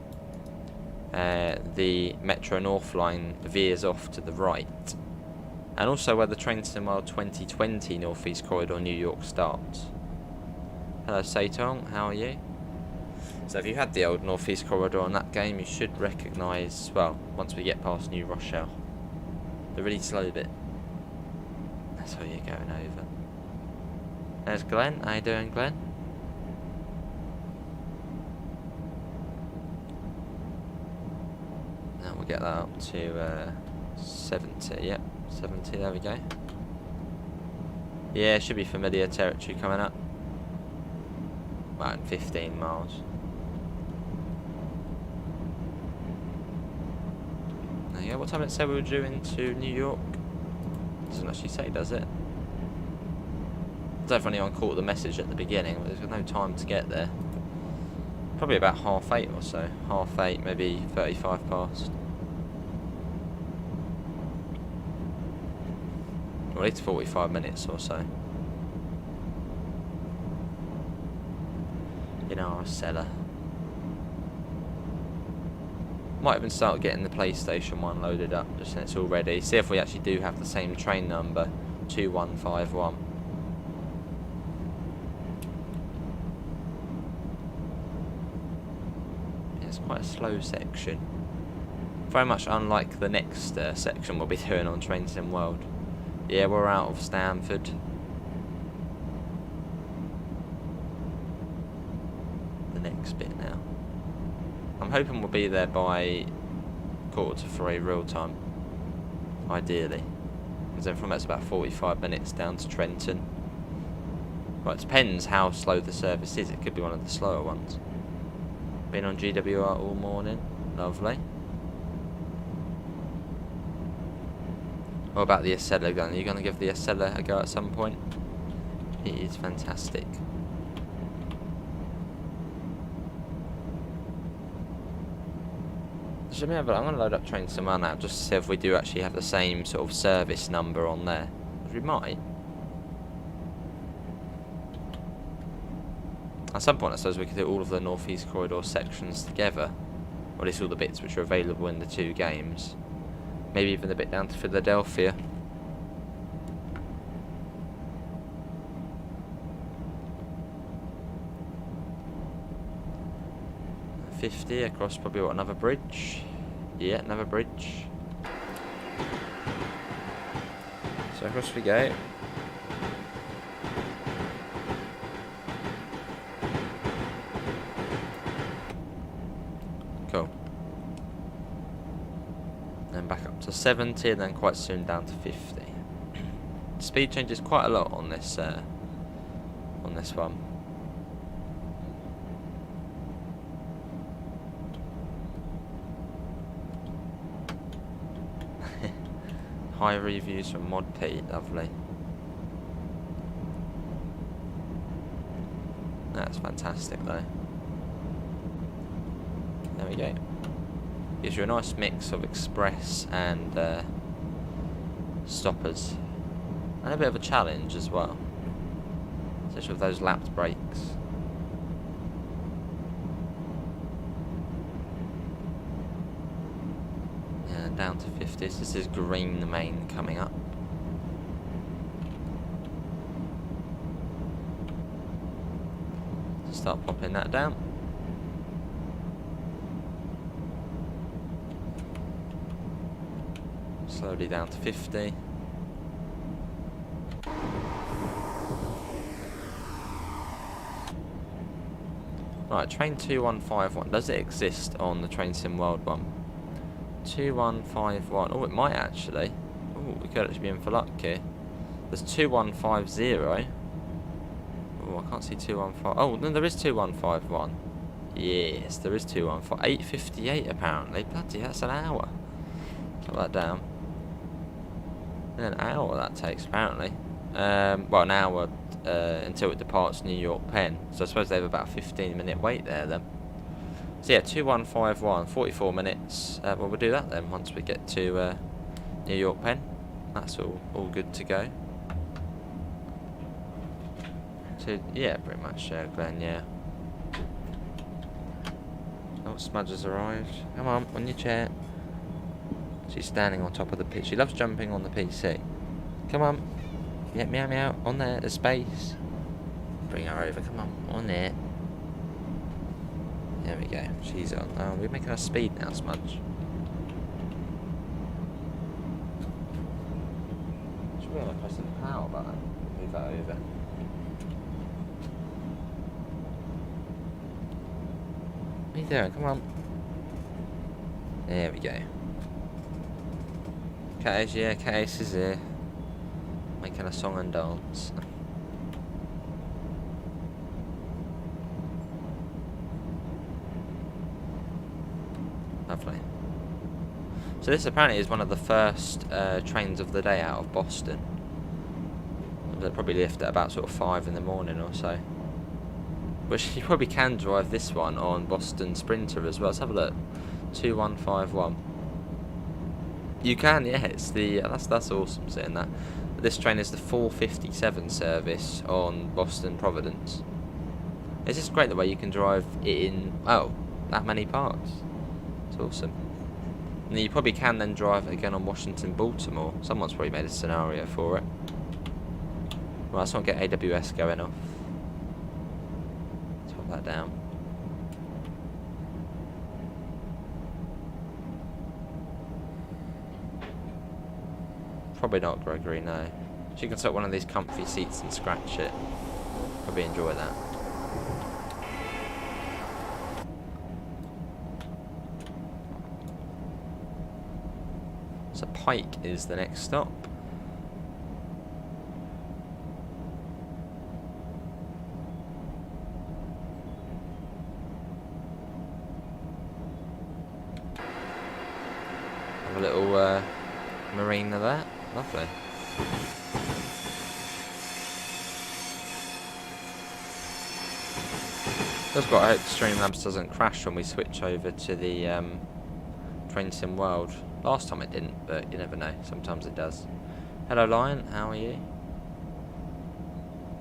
Speaker 1: the Metro North line veers off to the right. And also where the Trenton 2020 Northeast Corridor New York starts. Hello Satong, how are you? So if you had the old Northeast Corridor on that game, you should recognise, well, once we get past New Rochelle, the really slow bit. That's where you're going over. There's Glenn, how you doing Glenn? Now we'll get that up to 70, yep, 70, there we go. Yeah, should be familiar territory coming up. About 15 miles. There you go. What time did it say we were due into New York? Doesn't actually say, does it? I don't know if anyone caught the message at the beginning, but there's no time to get there. Probably about 8:30 or so. 8:30, maybe 35 past. Well, it's 45 minutes or so. In our Acela. Might even start getting the PlayStation 1 loaded up just so it's all ready. See if we actually do have the same train number, 2151. Yeah, it's quite a slow section. Very much unlike the next section we'll be doing on Train Sim World. Yeah, we're out of Stamford. Bit now. I'm hoping we'll be there by 2:45 real time, ideally. Because then from that's about 45 minutes down to Trenton. Well, it depends how slow the service is. It could be one of the slower ones. Been on GWR all morning. Lovely. What about the Acela gun? Are you going to give the Acela a go at some point? It is fantastic. I'm going to load up Train Sim now just to see if we do actually have the same sort of service number on there. Because we might. At some point I suppose we could do all of the Northeast Corridor sections together. Or at least all the bits which are available in the two games. Maybe even the bit down to Philadelphia. .50 across probably what, another bridge? Yeah, another bridge. So across we go. Cool. Then back up to 70 and then quite soon down to 50. Speed changes quite a lot on this one. High reviews from Mod P, lovely. That's fantastic though. There we go. Gives you a nice mix of express and stoppers. And a bit of a challenge as well. Especially with those lapped brakes. Down to 50s. This is Green Main coming up. Start popping that down. Slowly down to 50. Right, train 2151. Does it exist on the Train Sim World one? 2151. Oh, it might actually. Oh, we could actually be in for luck here. There's 2150. Oh, I can't see 215. Oh, no, there is 2151. Yes, there is 215. 8:58 apparently. Bloody, that's an hour. Put that down. An hour that takes apparently. Well, an hour until it departs New York Penn. So I suppose they have about a 15-minute wait there then. So yeah, 2151, 44 minutes. Well, we'll do that then once we get to New York Penn. That's all good to go. So yeah, pretty much, Glenn. Yeah. Oh, Smudge has arrived. Come on your chair. She's standing on top of the pitch. She loves jumping on the PC. Come on. Yeah, meow meow. On there, there's space. Bring her over. Come on there. There we go. She's on. Oh, we're making her speed now, Smudge. Should we press the power button? Move that over. What are you doing? Come on. There we go. Cat Ace, yeah, Cat Ace is here. Making a song and dance. Lovely. So this apparently is one of the first trains of the day out of Boston. They'll probably lift at about sort of 5 in the morning or so. Which you probably can drive this one on Boston Sprinter as well. Let's have a look. 2151. You can, yeah. It's the that's awesome seeing that. This train is the 457 service on Boston Providence. It's just great the way you can drive it in that many parts. It's awesome. And you probably can then drive it again on Washington Baltimore. Someone's probably made a scenario for it. Right, let's not get AWS going off. Let's put that down. Probably not, Gregory, no. She can sit one of these comfy seats and scratch it. Probably enjoy that. So Pike is the next stop. Have a little marina there. Lovely. Just got to hope Streamlabs doesn't crash when we switch over to the Train Sim World. Last time it didn't, but you never know. Sometimes it does. Hello, Lion. How are you?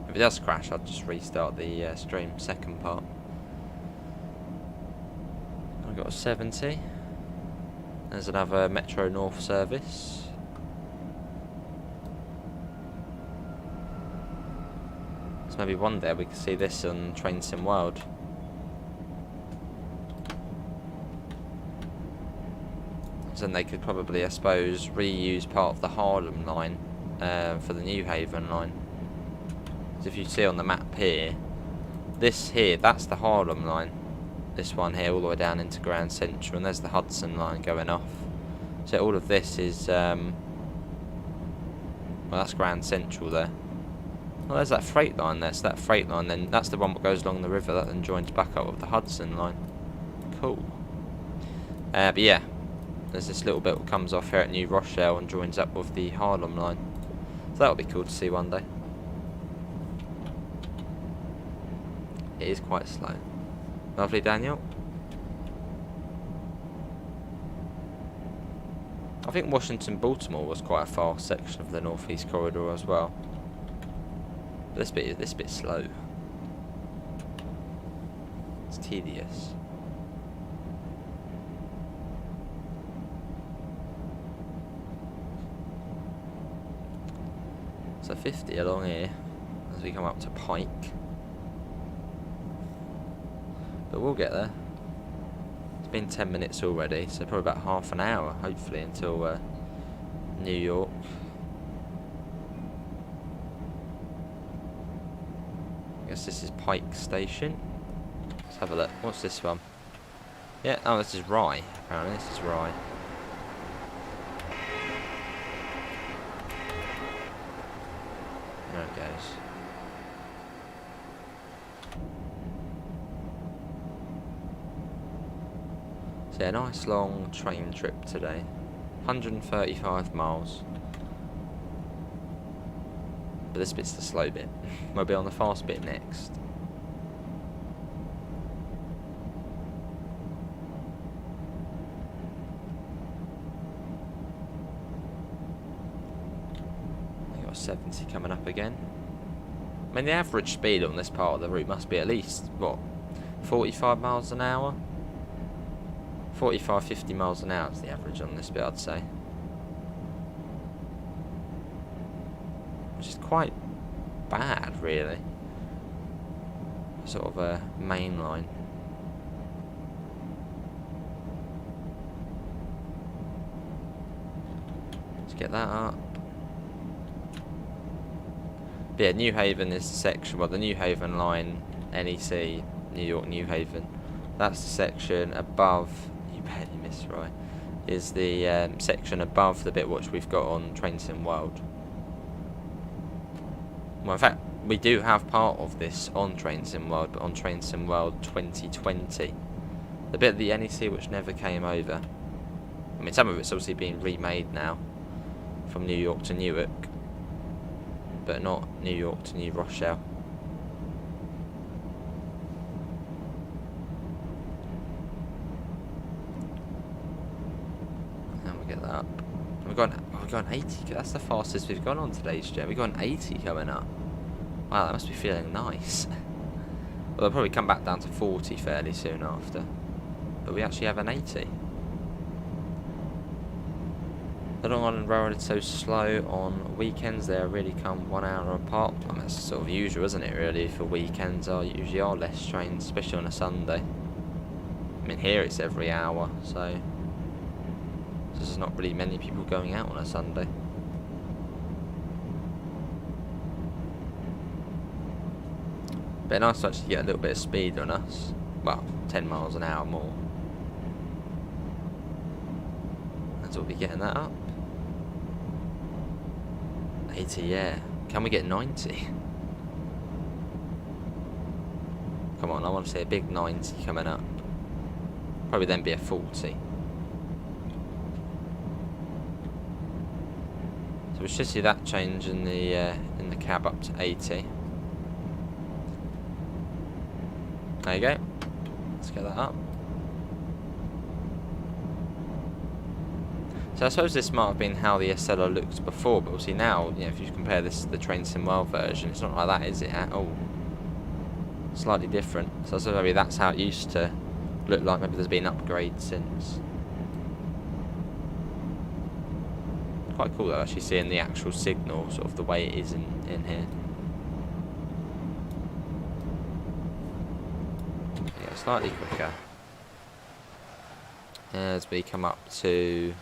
Speaker 1: If it does crash, I'll just restart the stream second part. I've got a 70. There's another Metro North service. So maybe one day we can see this on Train Sim World. So then they could probably, I suppose, reuse part of the Harlem line for the New Haven line. So if you see on the map here, this here, that's the Harlem line. This one here all the way down into Grand Central, and there's the Hudson line going off. So all of this is, well, that's Grand Central there. Well, there's that freight line there, so that freight line, then that's the one that goes along the river that then joins back up with the Hudson line. Cool. But yeah, there's this little bit that comes off here at New Rochelle and joins up with the Harlem line. So that'll be cool to see one day. It is quite slow. Lovely, Daniel. I think Washington Baltimore was quite a fast section of the Northeast Corridor as well. But this bit slow. It's tedious. So 50 along here as we come up to Pike. But we'll get there. It's been 10 minutes already, so probably about half an hour, hopefully, until New York. I guess this is Pike Station. Let's have a look. What's this one? Yeah, oh, this is Rye. Apparently, this is Rye. There it goes. So yeah, nice long train trip today. 135 miles. But this bit's the slow bit. We'll be on the fast bit next. We got 70 coming up again. I mean, the average speed on this part of the route must be at least, what, 45 miles an hour? 45, 50 miles an hour is the average on this bit, I'd say. Which is quite bad, really. Sort of a main line. Let's get that up. But yeah, New Haven is the section, well, the New Haven line, NEC, New York, New Haven. That's the section above, you barely missed, right? Is the section above the bit which we've got on Trenton World. Well, in fact, we do have part of this on Trenton World, but on Trenton World 2020. The bit of the NEC which never came over. I mean, some of it's obviously being remade now, from New York to Newark, but not New York to New Rochelle. And we'll get that up. We've got an 80. That's the fastest we've gone on today's journey. We've got an 80 coming up. Wow, that must be feeling nice. Well, they'll probably come back down to 40 fairly soon after. But we actually have an 80. The Long Island Railroad is so slow on weekends. They really come 1 hour apart. I mean, that's sort of usual, isn't it, really, for weekends? Usually are less trains, especially on a Sunday. I mean, here it's every hour, so there's not really many people going out on a Sunday. But nice to actually get a little bit of speed on us. Well, 10 miles an hour more. That's what we'll be getting that up. 80, yeah. Can we get 90? Come on, I want to see a big 90 coming up. Probably then be a 40. So we should see that change in the cab up to 80. There you go. Let's get that up. So I suppose this might have been how the Acela looked before, but obviously now, you know, if you compare this to the Trenton World version, it's not like that, is it, at all? Slightly different. So I suppose maybe that's how it used to look like. Maybe there's been upgrades since. Quite cool though, actually seeing the actual signal, sort of the way it is in here. Yeah, slightly quicker. As we come up to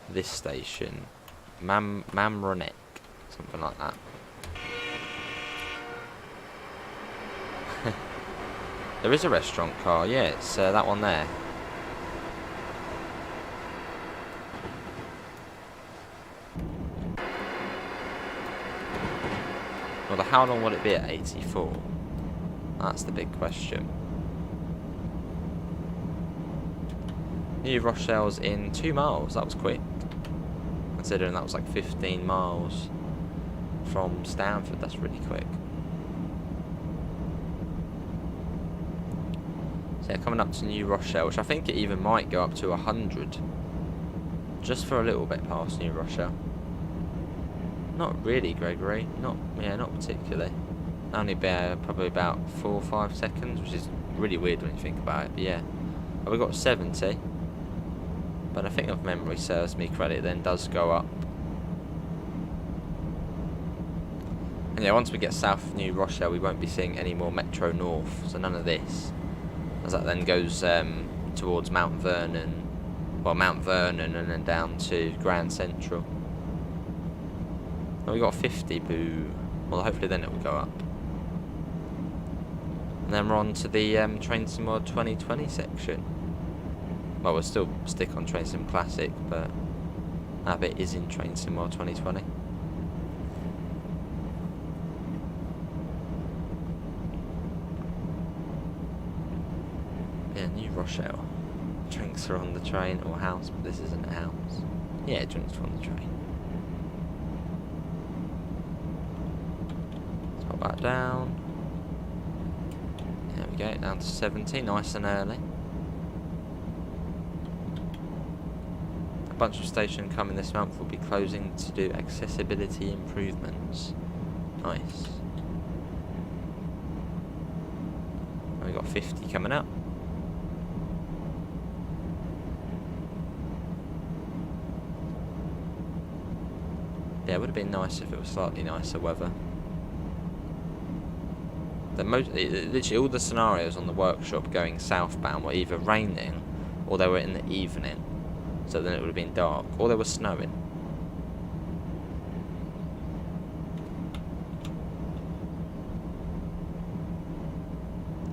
Speaker 1: this station, Mamronek, something like that. There is a restaurant car, yeah, it's that one there. Well, how long will it be at 84? That's the big question. New Rochelle's in 2 miles, that was quick. Considering that was like 15 miles from Stamford, that's really quick. So yeah, coming up to New Rochelle, which I think it even might go up to 100. Just for a little bit past New Rochelle. Not really, Gregory. Not particularly. Only probably about 4 or 5 seconds, which is really weird when you think about it. But yeah, but we got 70. But I think if memory serves me credit, then does go up. And yeah, once we get south of New Rochelle, we won't be seeing any more Metro North, so none of this. As that then goes towards Mount Vernon, well, Mount Vernon, and then down to Grand Central. Oh, we got 50, boo. Well, hopefully then it will go up. And then we're on to the Train Sim World 2020 section. Well, we'll still stick on Train Sim Classic, but that bit is in Train Sim World 2020. Yeah, New Rochelle. Drinks are on the train or house, but this isn't a house. Yeah, drinks are on the train. Let's pop that down. There we go, down to 70, nice and early. A bunch of stations coming this month will be closing to do accessibility improvements. Nice. And we got 50 coming up. Yeah, it would have been nice if it was slightly nicer weather. Literally all the scenarios on the workshop going southbound were either raining or they were in the evening, so then it would have been dark, or they were snowing.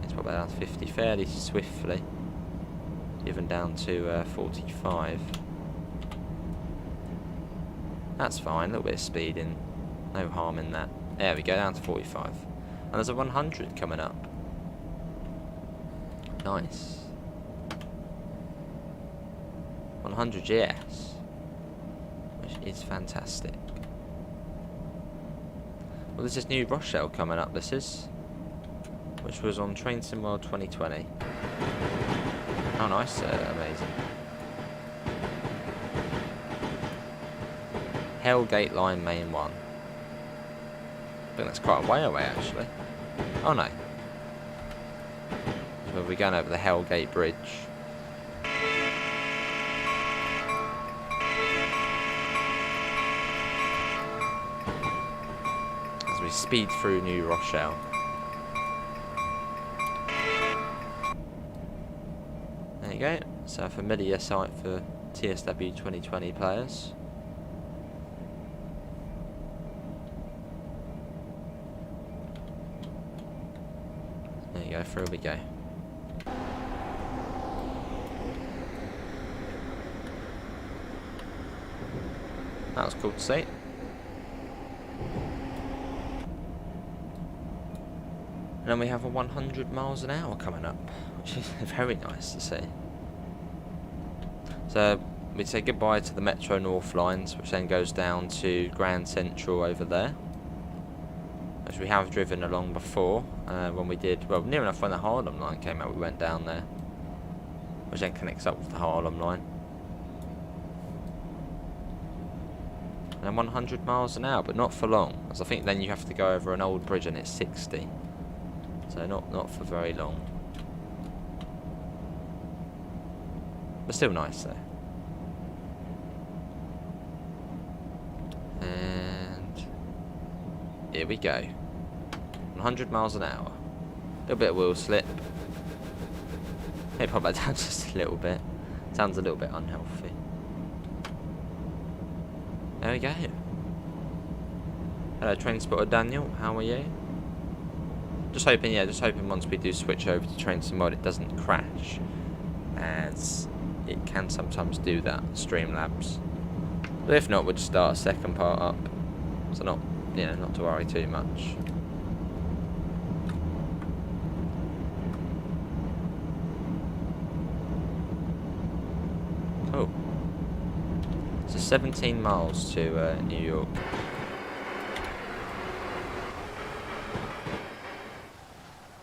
Speaker 1: Let's pop that down to 50 fairly swiftly, even down to 45. That's fine, a little bit of speeding, no harm in that. There we go, down to 45. And there's a 100 coming up. Nice. 100 GS, which is fantastic. Well, there's this New Rochelle coming up, this is, which was on Train Sim World 2020. Oh, nice, amazing. Hellgate Line Main 1. I think that's quite a way away, actually. Oh no. So we're going over the Hellgate Bridge. As we speed through New Rochelle. There you go. So a familiar site for TSW 2020 players. Through we go. That was cool to see. And then we have a 100 miles an hour coming up, which is very nice to see. So we say goodbye to the Metro North lines, which then goes down to Grand Central over there, which we have driven along before. When we did, well, near enough when the Harlem line came out, we went down there, which then connects up with the Harlem line. And then 100 miles an hour, but not for long, as I think then you have to go over an old bridge and it's 60, so not for very long, but still nice though. And here we go. 100 miles an hour. A little bit of wheel slip. Maybe pop that down just a little bit. Sounds a little bit unhealthy. There we go. Hello, Train Spotter Daniel. How are you? Just hoping once we do switch over to Train Sim World it doesn't crash, as it can sometimes do that, Streamlabs. But if not, we'll just start a second part up. So not to worry too much. Oh. So 17 miles to New York.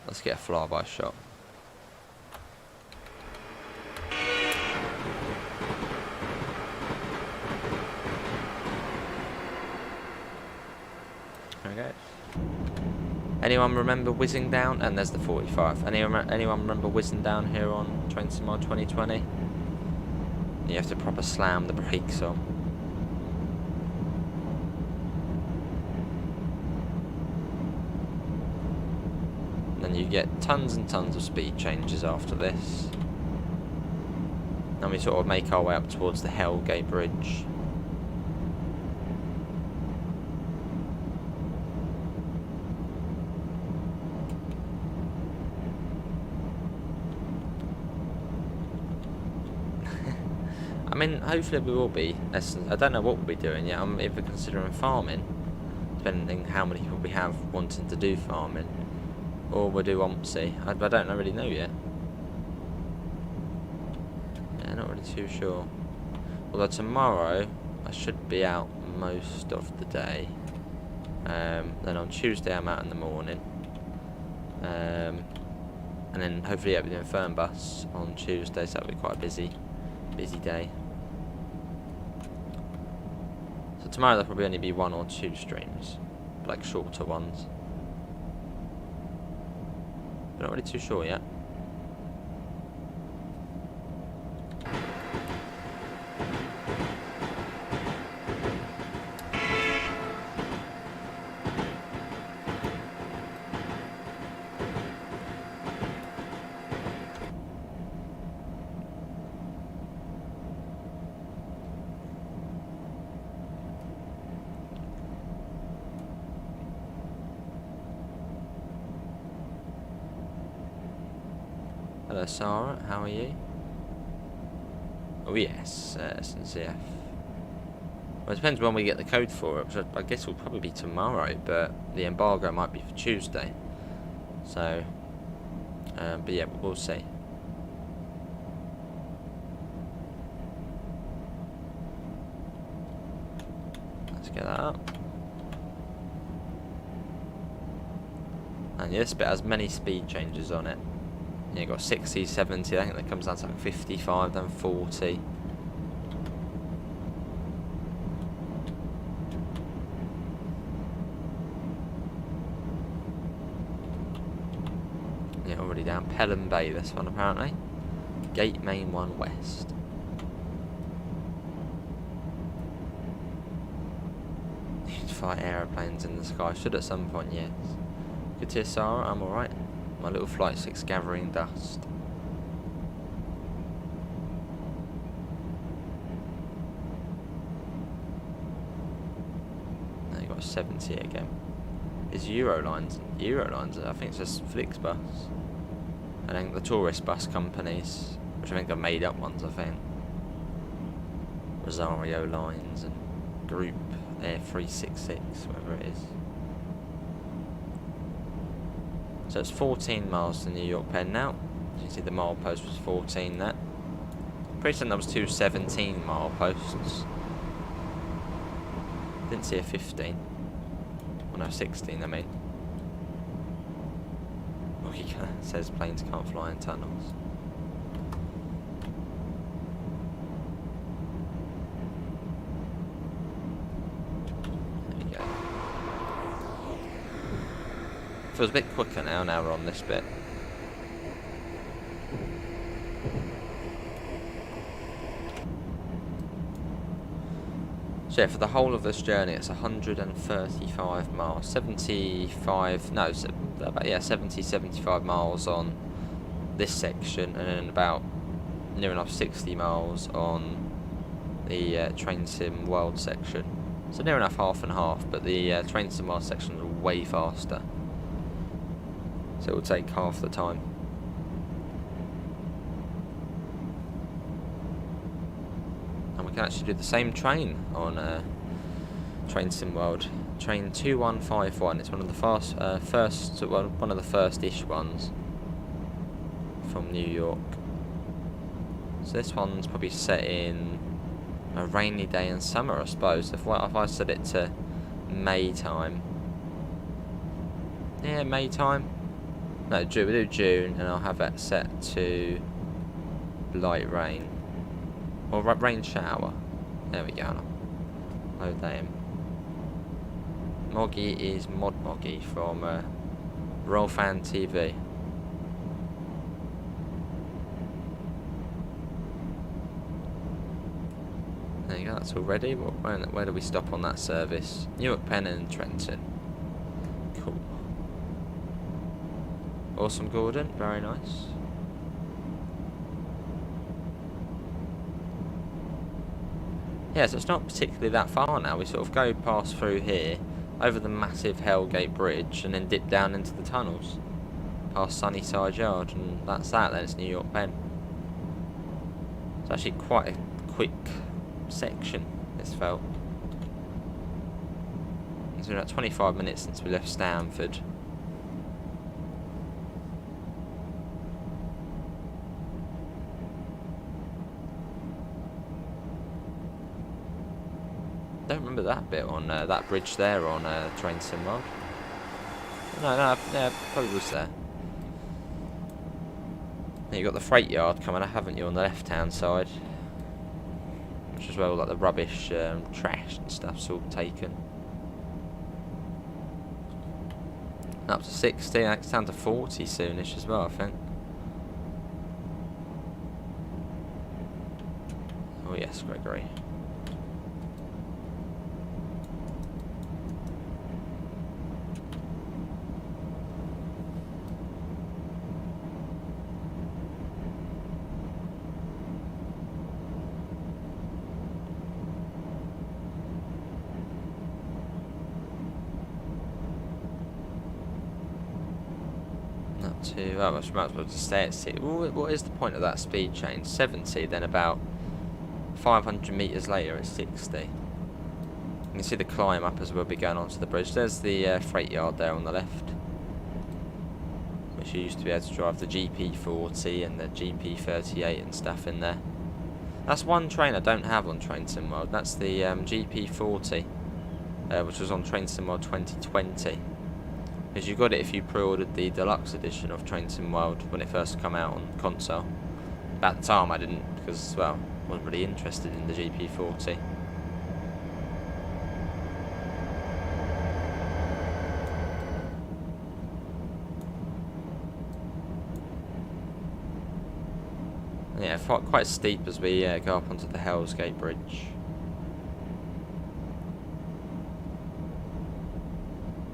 Speaker 1: Let's get a flyby shot. Okay. Anyone remember whizzing down? And there's the 45. Anyone remember whizzing down here on Train Sim World 2020? You have to proper slam the brakes on. And then you get tons and tons of speed changes after this. And we sort of make our way up towards the Hellgate Bridge. I mean, hopefully we will be. I don't know what we'll be doing yet. I'm either considering farming, depending how many people we have wanting to do farming, or we'll do OMSI. I don't really know yet. Yeah, not really too sure. Although tomorrow I should be out most of the day. Then on Tuesday I'm out in the morning. And then hopefully I'll be doing Fern Bus on Tuesday, so that'll be quite a busy day. So tomorrow there'll probably only be 1 or 2 streams, like shorter ones. But not really too sure yet. Hello Sarah, how are you? Oh yes, SNCF. Well, it depends when we get the code for it, which I guess will probably be tomorrow, but the embargo might be for Tuesday. So, but yeah, we'll see. Let's get that up. And yeah, this bit has many speed changes on it. Yeah, you've got 60, 70, I think that comes down to like 55, then 40. Yeah, already down Pelham Bay, this one apparently. Gate Main 1 West. You'd fight aeroplanes in the sky, should at some point, yes. Good to hear, Sarah, I'm alright. My little Flight 6 gathering dust. Now you've got 70 again. Is Eurolines, I think it's just Flixbus. And then the tourist bus companies, which I think are made up ones, I think. Rosario Lines and Group Air 366, whatever it is. So it's 14 miles to New York Penn now. As you can see the mile post was 14 there. Pretty certain that was 2 17 mile posts. Didn't see a 15. Well no, 16 I mean. Oh, he says planes can't fly in tunnels. Feels a bit quicker now we're on this bit. So yeah, for the whole of this journey it's 135 miles, 75, no, about, yeah, 70, 75 miles on this section, and then about near enough 60 miles on the Train Sim World section. So near enough half and half, but the Train Sim World section is way faster. So it will take half the time. And we can actually do the same train on Train Sim World. Train 2151. It's one of the one of the first-ish ones from New York. So this one's probably set in a rainy day in summer, I suppose. If I set it to May time. Yeah, May time. No, we'll do June, and I'll have that set to light rain. Or rain shower. There we go. Load that in. Moggy is Mod Moggy from Rollfan TV. There you go, that's all ready. Where do we stop on that service? Newark, Penn and Trenton. Cool. Awesome, Gordon. Very nice. Yeah, so it's not particularly that far now. We sort of go past through here, over the massive Hellgate Bridge, and then dip down into the tunnels, past Sunnyside Yard, and that's that. Then it's New York Penn. It's actually quite a quick section, it's felt. It's been about 25 minutes since we left Stamford. Don't remember that bit on that bridge there on Trenton Road. No, yeah, probably was there. You've got the freight yard coming up, haven't you, on the left-hand side? Which is where all like the rubbish, trash and stuff's all taken. Up to 60, it's down to 40 soonish as well, I think. Oh yes, Gregory. Well, I might as well just stay at 60. What is the point of that speed change? 70, then about 500 metres later it's 60. You can see the climb up as we'll be going onto the bridge. There's the freight yard there on the left, which you used to be able to drive the GP40 and the GP38 and stuff in there. That's one train I don't have on Trenton World. That's the GP40, which was on Trenton World 2020. Because you got it if you pre-ordered the deluxe edition of Trenton World when it first came out on console. But at the time I didn't, because, well, I wasn't really interested in the GP40. Yeah, quite steep as we go up onto the Hellgate Bridge.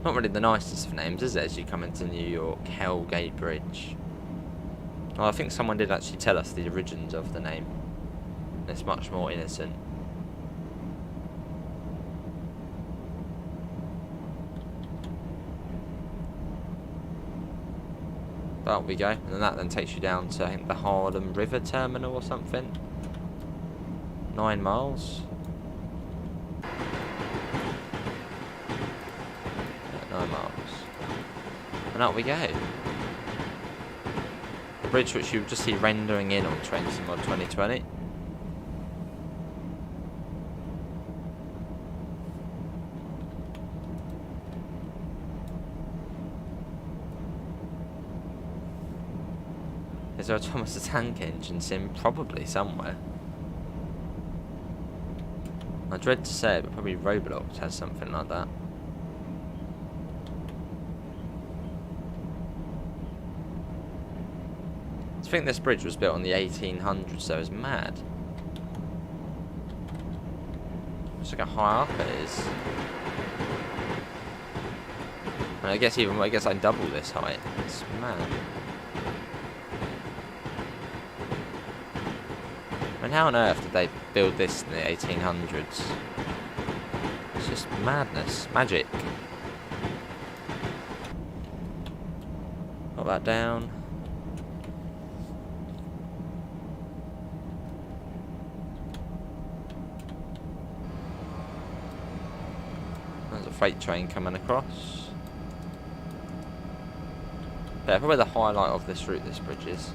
Speaker 1: Not really the nicest of names, is it, as you come into New York? Hellgate Bridge. Well, I think someone did actually tell us the origins of the name. It's much more innocent. But up we go, and then that then takes you down to, I think, the Harlem River Terminal or something. 9 miles. 9 miles. And up we go. The bridge which you just see rendering in on Trenton Mod 2020. Is there a Thomas the Tank Engine sim? Probably somewhere. I dread to say it, but probably Roblox has something like that. I think this bridge was built in the 1800s, so it's mad. Just look how high up it is. And I guess like double this height. It's mad. I mean, how on earth did they build this in the 1800s? It's just madness, magic. Put that down. There's a freight train coming across. Yeah, probably the highlight of this route, this bridge is.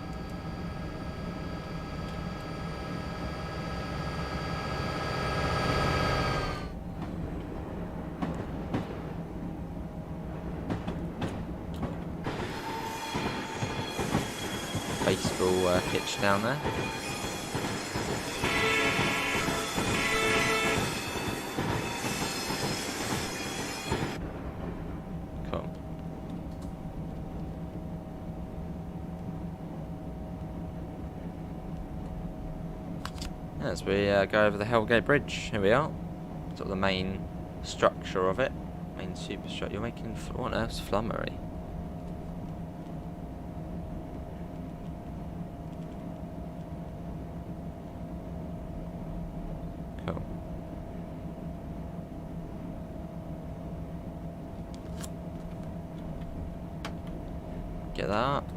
Speaker 1: Baseball pitch down there. Cool. As we go over the Hellgate Bridge, here we are. Sort of the main structure of it. Main superstructure. You're making what on earth's flummery? Get that up.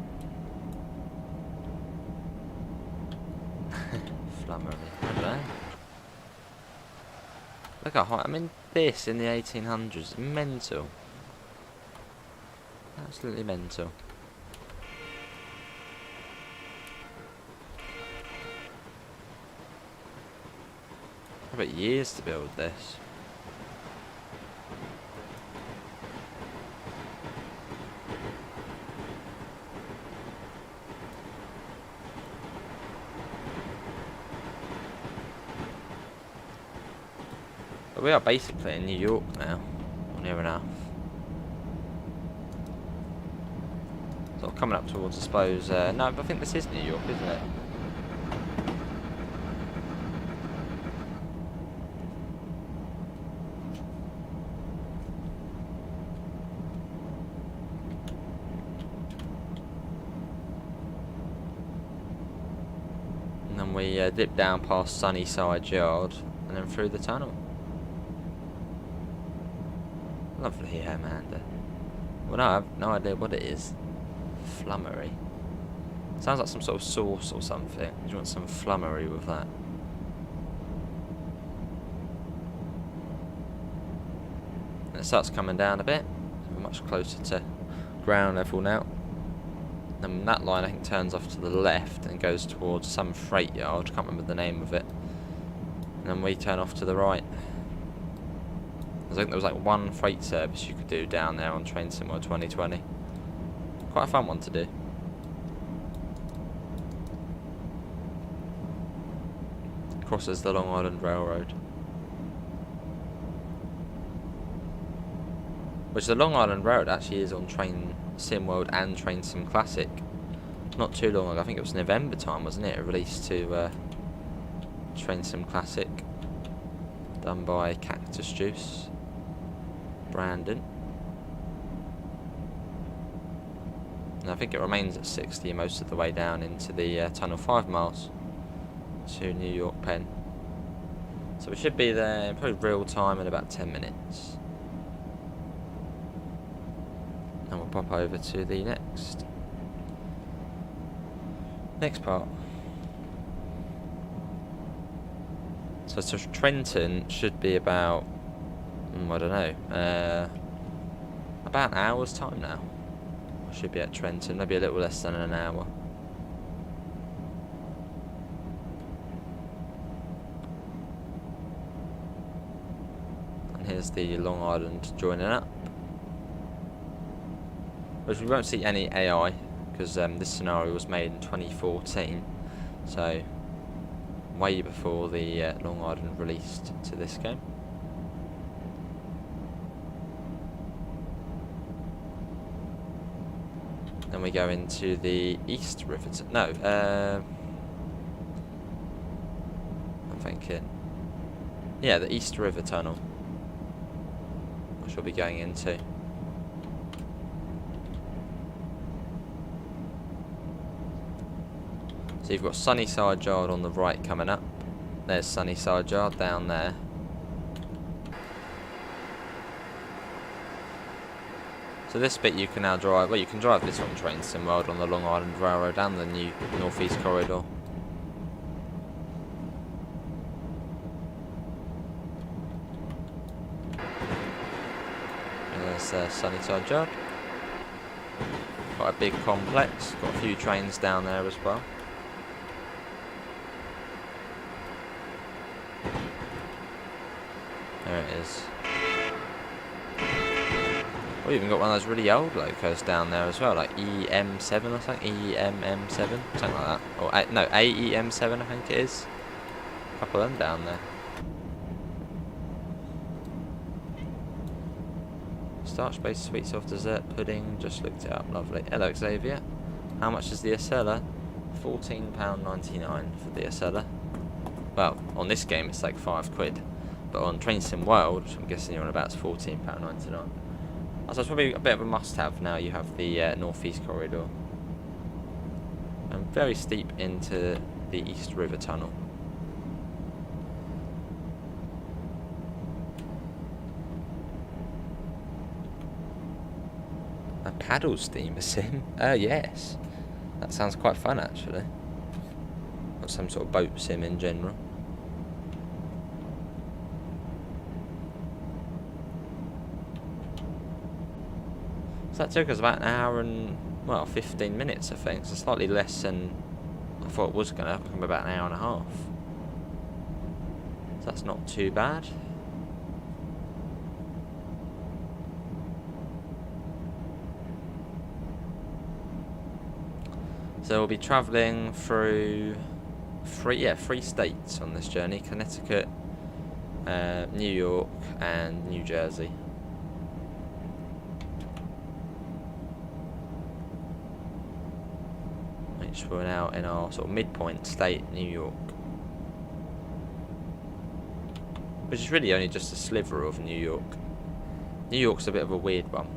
Speaker 1: Flummery. Hello. Look how high. I mean, this in the 1800s is mental. Absolutely mental. Probably years to build this. But we are basically in New York now, or near enough. Sort of coming up towards, I suppose. No, but I think this is New York, isn't it? And then we dip down past Sunnyside Yard and then through the tunnel. Lovely here, Amanda. Well, no, I have no idea what it is. Flummery. Sounds like some sort of sauce or something. Do you want some flummery with that? And it starts coming down a bit. We're much closer to ground level now. And that line, I think, turns off to the left and goes towards some freight yard. Can't remember the name of it. And then we turn off to the right. I think there was like one freight service you could do down there on Train Sim 2020. Quite a fun one to do. Crosses the Long Island Railroad. Which the Long Island Railroad actually is on Train Sim World and Train Sim Classic. Not too long ago, I think it was November time, wasn't it? It released to Train Sim Classic. Done by Cactus Juice. Brandon. And I think it remains at 60 most of the way down into the tunnel, 5 miles to New York Penn. So we should be there in probably real time in about 10 minutes. And we'll pop over to the next part. So Trenton should be about, I don't know, about an hour's time now. I should be at Trenton, maybe a little less than an hour. And here's the Long Island joining up. Which we won't see any AI, because this scenario was made in 2014, so way before the Long Island released to this game. Then we go into the East River. No, I'm thinking. Yeah, the East River Tunnel, which we'll be going into. So you've got Sunnyside Yard on the right coming up. There's Sunnyside Yard down there. So this bit you can now drive, well, you can drive this on Train Sim World on the Long Island Railroad and the new Northeast Corridor. And there's Sunnyside Yard. Quite a big complex, got a few trains down there as well. There it is. We even got one of those really old locos down there as well, like EM7 or something, EMM7, something like that. Or no, AEM7 I think it is. A couple of them down there. Starch-based sweet soft dessert pudding, just looked it up, lovely. Hello Xavier. How much is the Acela? £14.99 for the Acela. Well, on this game it's like £5. But on Train Sim World, which I'm guessing you're on about, it's £14.99. So it's probably a bit of a must-have now you have the Northeast Corridor. And very steep into the East River Tunnel. A paddle steamer sim? Yes. That sounds quite fun, actually. Or some sort of boat sim in general. So that took us about an hour and, well, 15 minutes, I think. So slightly less than I thought it was going to become, about an hour and a half. So that's not too bad. So we'll be travelling through three states on this journey: Connecticut, New York, and New Jersey. Which we're now in our sort of midpoint state, New York. Which is really only just a sliver of New York. New York's a bit of a weird one.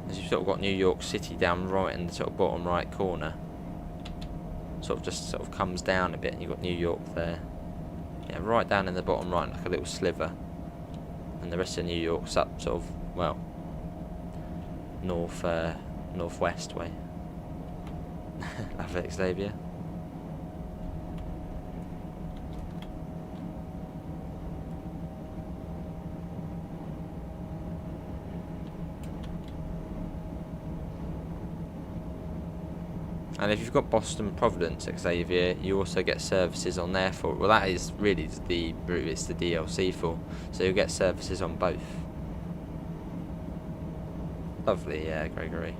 Speaker 1: As you've sort of got New York City down right in the sort of bottom right corner. Sort of comes down a bit, and you've got New York there. Yeah, right down in the bottom right, like a little sliver. And the rest of New York's up sort of, well, northwest way. Love it, Xavier. And if you've got Boston Providence, Xavier, you also get services on there for, well, that is really the route it's the DLC for, so you'll get services on both. Lovely, yeah, Gregory.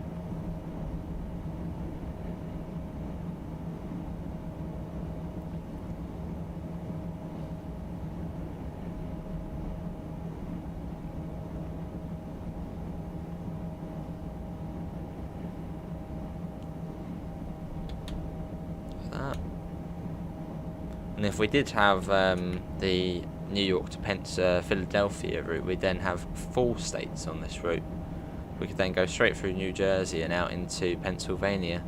Speaker 1: And if we did have the New York to Philadelphia route, we'd then have 4 states on this route. We could then go straight through New Jersey and out into Pennsylvania.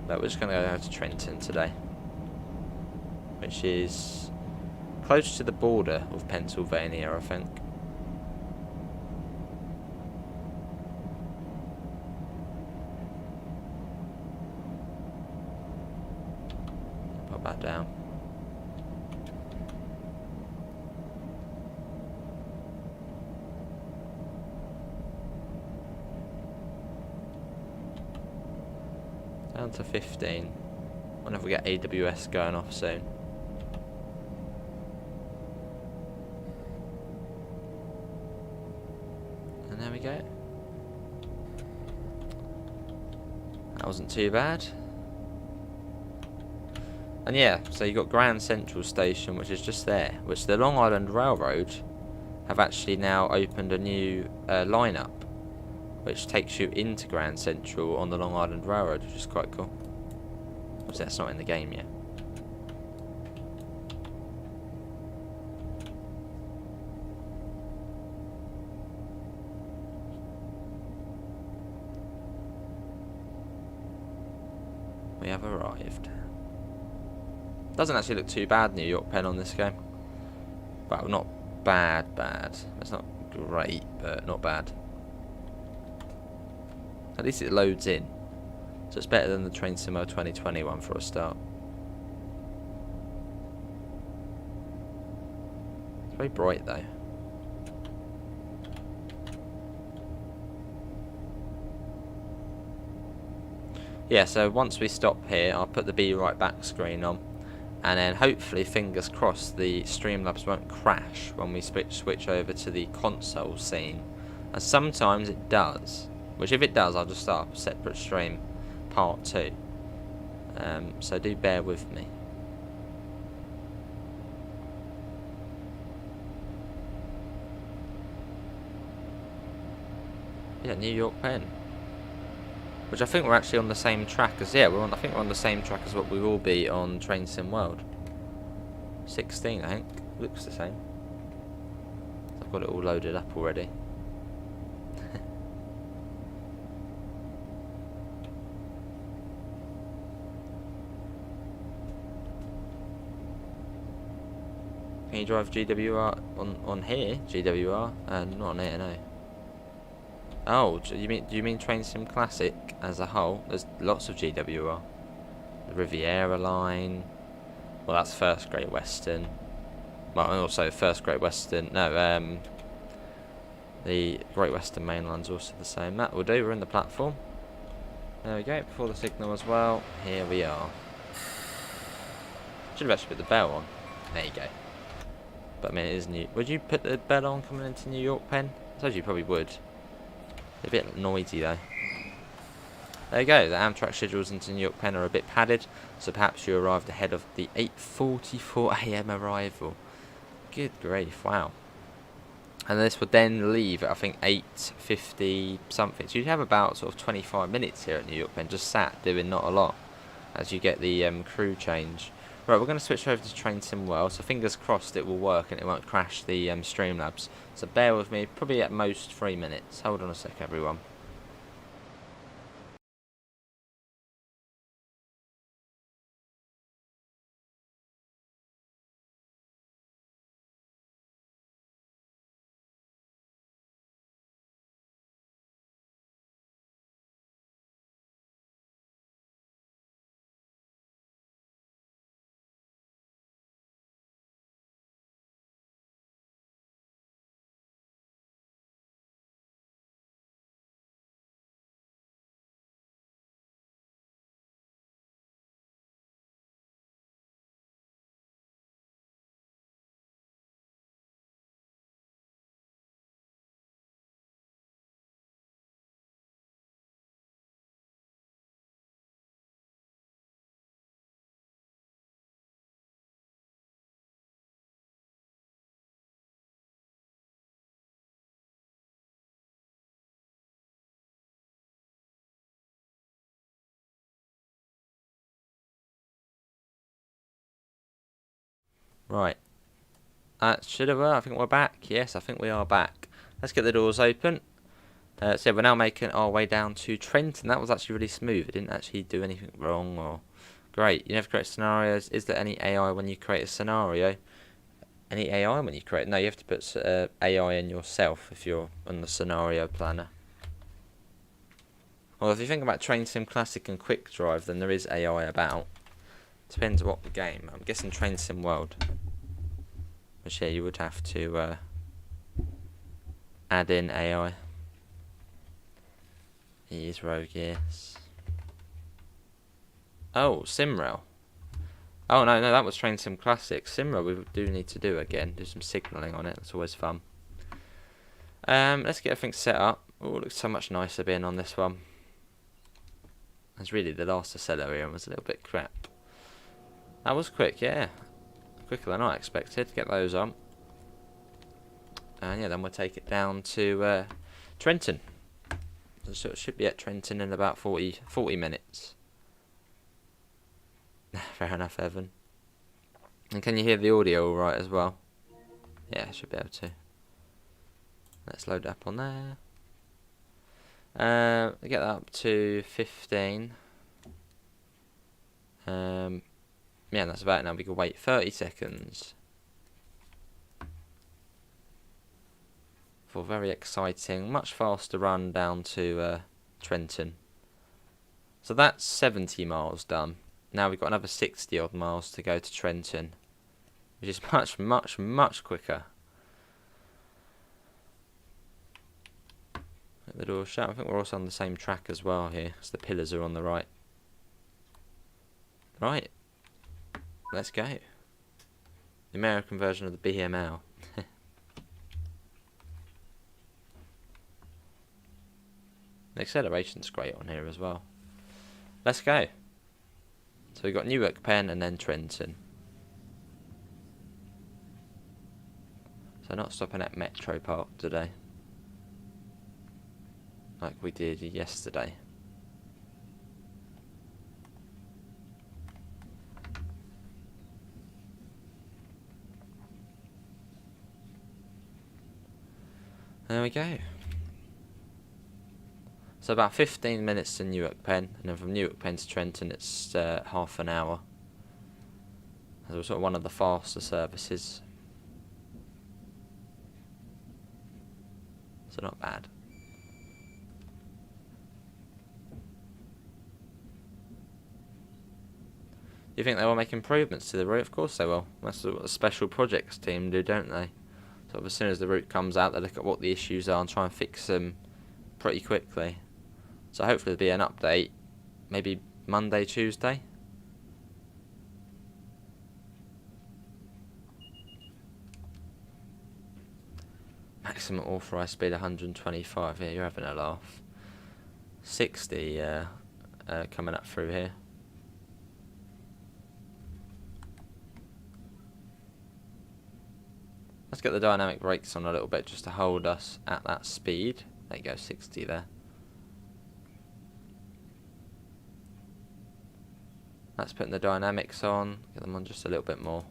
Speaker 1: But we're just going to go to Trenton today, which is close to the border of Pennsylvania, I think. Pop that down. Down to 15. Wonder if we get AWS going off soon. And there we go. That wasn't too bad. And yeah, so you got Grand Central Station, which is just there, which the Long Island Railroad have actually now opened a new lineup, which takes you into Grand Central on the Long Island Railroad, which is quite cool. Obviously that's not in the game yet. We have arrived. Doesn't actually look too bad, New York Penn, on this game. Well, not bad. It's not great, but not bad. At least it loads in. So it's better than the Train Simo 2020 one for a start. It's very bright though. Yeah, so once we stop here, I'll put the Be Right Back screen on. And then hopefully, fingers crossed, the Streamlabs won't crash when we switch over to the console scene. And sometimes it does. Which if it does, I'll just start up a separate stream, part 2. So do bear with me. Yeah, New York Penn. Which I think we're actually on the same track as, yeah, I think we're on the same track as what we will be on Train Sim World. 16, I think. Looks the same. I've got it all loaded up already. Can you drive GWR on here? GWR? Not on here, no. Oh, do you mean Train Sim Classic as a whole? There's lots of GWR. The Riviera line. Well, that's First Great Western. Well, and also First Great Western. No, the Great Western Main Line's also the same. That will do. We're in the platform. There we go. Before the signal as well. Here we are. Should have actually put the bell on. There you go. But I mean, it is new. Would you put the bell on coming into New York, Penn? I suppose you probably would. A bit noisy though. There you go. The Amtrak schedules into New York Penn are a bit padded, so perhaps you arrived ahead of the 8:44 a.m. arrival. Good grief! Wow. And this would then leave at I think 8:50 something. So you'd have about sort of 25 minutes here at New York Penn, just sat doing not a lot, as you get the crew change. Right, we're going to switch over to Train Sim World, so fingers crossed it will work and it won't crash the Streamlabs. So bear with me, probably at most 3 minutes. Hold on a sec, everyone. Right. Should have. I think we're back. Yes, I think we are back. Let's get the doors open. So we're now making our way down to Trenton. That was actually really smooth. It didn't actually do anything wrong or... Great. You never create scenarios. Is there any AI when you create a scenario? Any AI when you create... No, you have to put AI in yourself if you're on the scenario planner. Well, if you think about Train Sim Classic and Quick Drive, then there is AI about. Depends what the game. I'm guessing Train Sim World. Which, yeah, you would have to add in AI. Use Rogue, yes. Oh, Simrail. Oh, no, that was Train Sim Classic. Simrail we do need to do again. Do some signalling on it. That's always fun. Let's get everything set up. Oh, it looks so much nicer being on this one. As really the last Acela here was a little bit crap. That was quick, yeah. Quicker than I expected. Get those on. And yeah, then we'll take it down to Trenton. So it should be at Trenton in about 40 minutes. Fair enough, Evan. And can you hear the audio alright as well? Yeah, I should be able to. Let's load it up on there. Get that up to 15. Yeah, that's about it now. We can wait 30 seconds. For a very exciting, much faster run down to Trenton. So that's 70 miles done. Now we've got another 60 odd miles to go to Trenton, which is much quicker. The door shut. I think we're also on the same track as well here, because the pillars are on the right. Right, let's go. The American version of the BML. The acceleration's great on here as well. Let's go. So we've got Newark, Penn, and then Trenton. So not stopping at Metro Park today, like we did yesterday. There we go. So about 15 minutes to Newark Penn, and then from Newark Penn to Trenton it's half an hour. So we're sort of one of the faster services. so not bad. Do you think they will make improvements to the route? Of course they will. That's what the special projects team do, don't they? So as soon as the route comes out, they look at what the issues are and try and fix them pretty quickly. So hopefully there'll be an update, maybe Monday, Tuesday. Maximum authorised speed 125. Yeah, you're having a laugh. 60 coming up through here. Let's get the dynamic brakes on a little bit just to hold us at that speed. There you go, 60 there. That's putting the dynamics on. Get them on just a little bit more.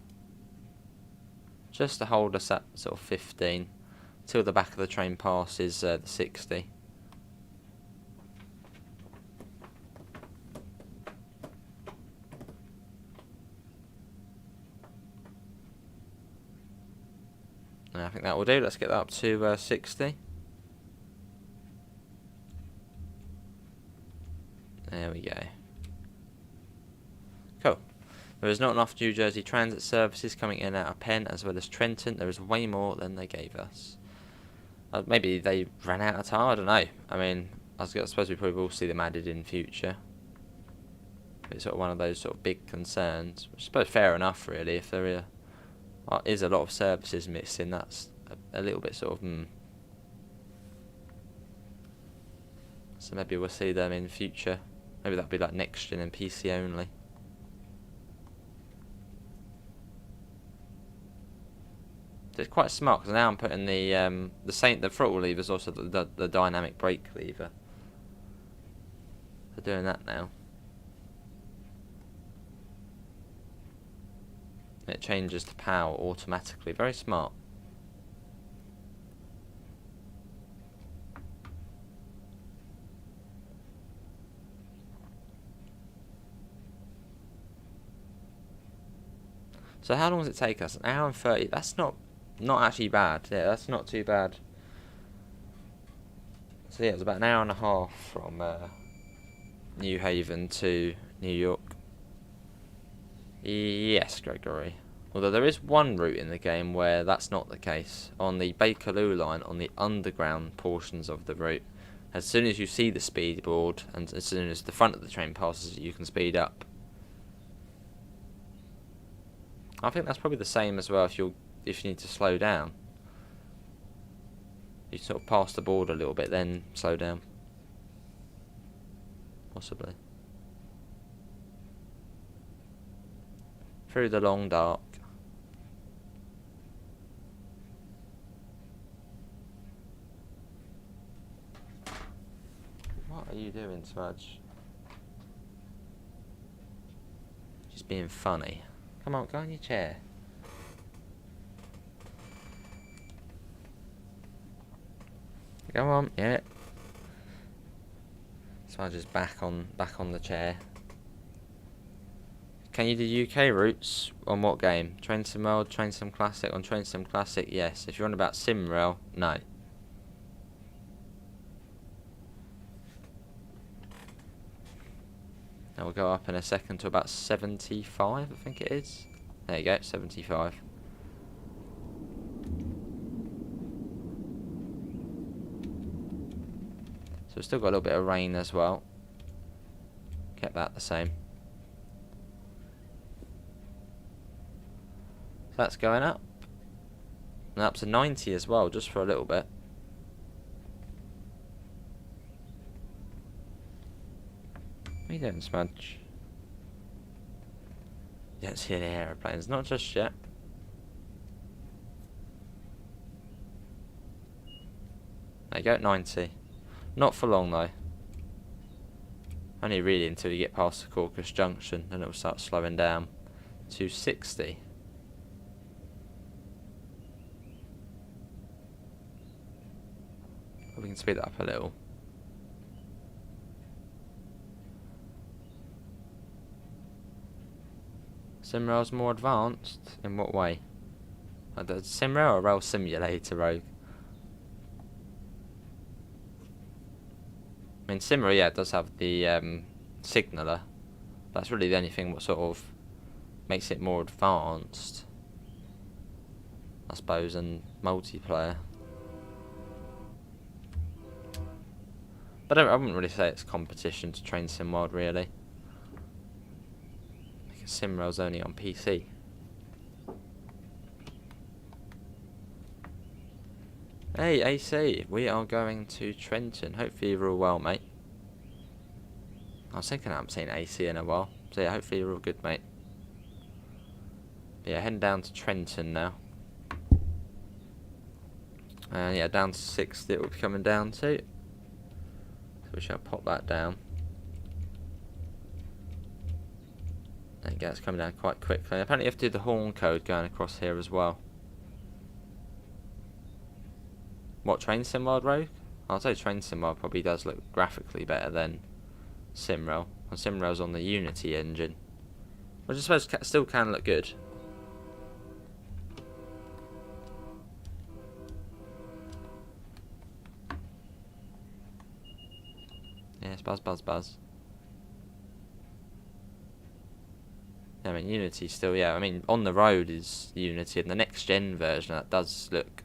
Speaker 1: Just to hold us at sort of 15 till the back of the train passes the 60. And I think that will do. Let's get that up to 60. There we go. Cool. There is not enough New Jersey Transit services coming in out of Penn as well as Trenton. There is way more than they gave us. Maybe they ran out of time, I don't know. I mean, I suppose we probably will see them added in future. It's sort of one of those sort of big concerns. I suppose fair enough, really. If there is a lot of services missing, that's a little bit sort of So maybe we'll see them in future. Maybe that'll be like next gen and PC only. So it's quite smart because now I'm putting the throttle lever is also the dynamic brake lever. So doing that now. It changes to power automatically. Very smart. So how long does it take us? An hour and 30. That's not actually bad. Yeah, that's not too bad. So yeah, it was about an hour and a half from New Haven to New York. Yes, Gregory. Although there is one route in the game where that's not the case. On the Bakerloo line, on the underground portions of the route, as soon as you see the speed board and as soon as the front of the train passes, you can speed up. I think that's probably the same as well if you need to slow down. You sort of pass the board a little bit, then slow down. Possibly. Through the long dark. What are you doing, Smudge? Just being funny. Come on, go on your chair. Go on, yeah. Smudge is back on the chair. Can you do UK routes on what game? Train Sim World, Train Sim Classic. On Train Sim Classic, yes. If you're on about SimRail, no. Now we'll go up in a second to about 75, I think it is. There you go, 75. So we've still got a little bit of rain as well. Kept that the same. So that's going up. And up to 90 as well, just for a little bit. What are you doing, Smudge? You don't see any aeroplanes, not just yet. There you go, 90. Not for long though. Only really until you get past the Caucasus Junction, and it will start slowing down to 60. We can speed that up a little. SimRail's more advanced? In what way? SimRail or Rail Simulator, Rogue? I mean, Simmer, yeah, does have the signaller. That's really the only thing what sort of makes it more advanced, I suppose, and multiplayer. But I wouldn't really say it's competition to Train Sim World, really. Because Simrail's only on PC. Hey, AC, we are going to Trenton. Hopefully you're all well, mate. I was thinking I haven't seen AC in a while. So yeah, hopefully you're all good, mate. But yeah, heading down to Trenton now. Yeah, down to 60 it will be coming down to. So we shall pop that down. There you go, it's coming down quite quickly. Apparently you have to do the horn code going across here as well. What, Train Sim World Rogue? I'll say Train Sim World probably does look graphically better than Simrail. And Simrail's on the Unity engine, which I suppose still can look good. Yes, buzz, buzz, buzz. Yeah, I mean, Unity still, yeah, I mean, on the road is Unity, and the next gen version, that does look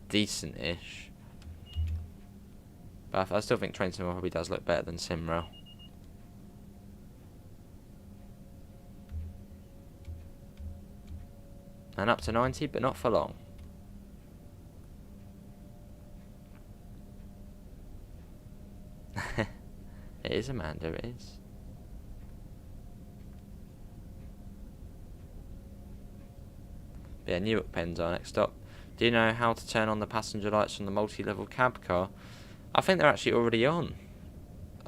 Speaker 1: decent-ish. But I still think Train Sim probably does look better than Simrail. And up to 90, but not for long. It is, Amanda, it is. But yeah, Newark Penn's our next stop. Do you know how to turn on the passenger lights on the multi-level cab car? I think they're actually already on.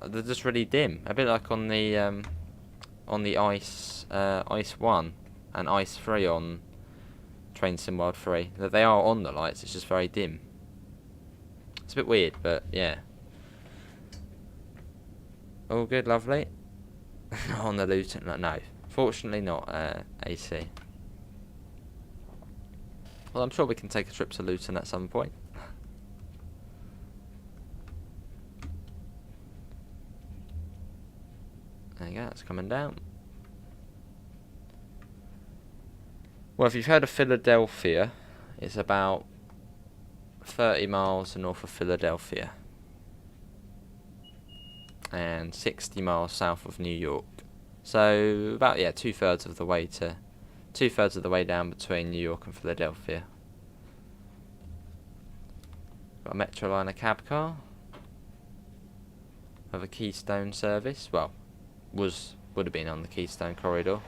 Speaker 1: They're just really dim. A bit like on the Ice 1 and Ice 3 on Train Sim World 3. That they are on the lights, it's just very dim. It's a bit weird, but yeah. All good, lovely. On the Luton, no. Fortunately not, AC. Well, I'm sure we can take a trip to Luton at some point. There you go, it's coming down. Well, if you've heard of Philadelphia, it's about 30 miles north of Philadelphia. And 60 miles south of New York. So about, yeah, two-thirds of the way down between New York and Philadelphia. Got a Metroliner cab car with a Keystone service. Well, would have been on the Keystone corridor.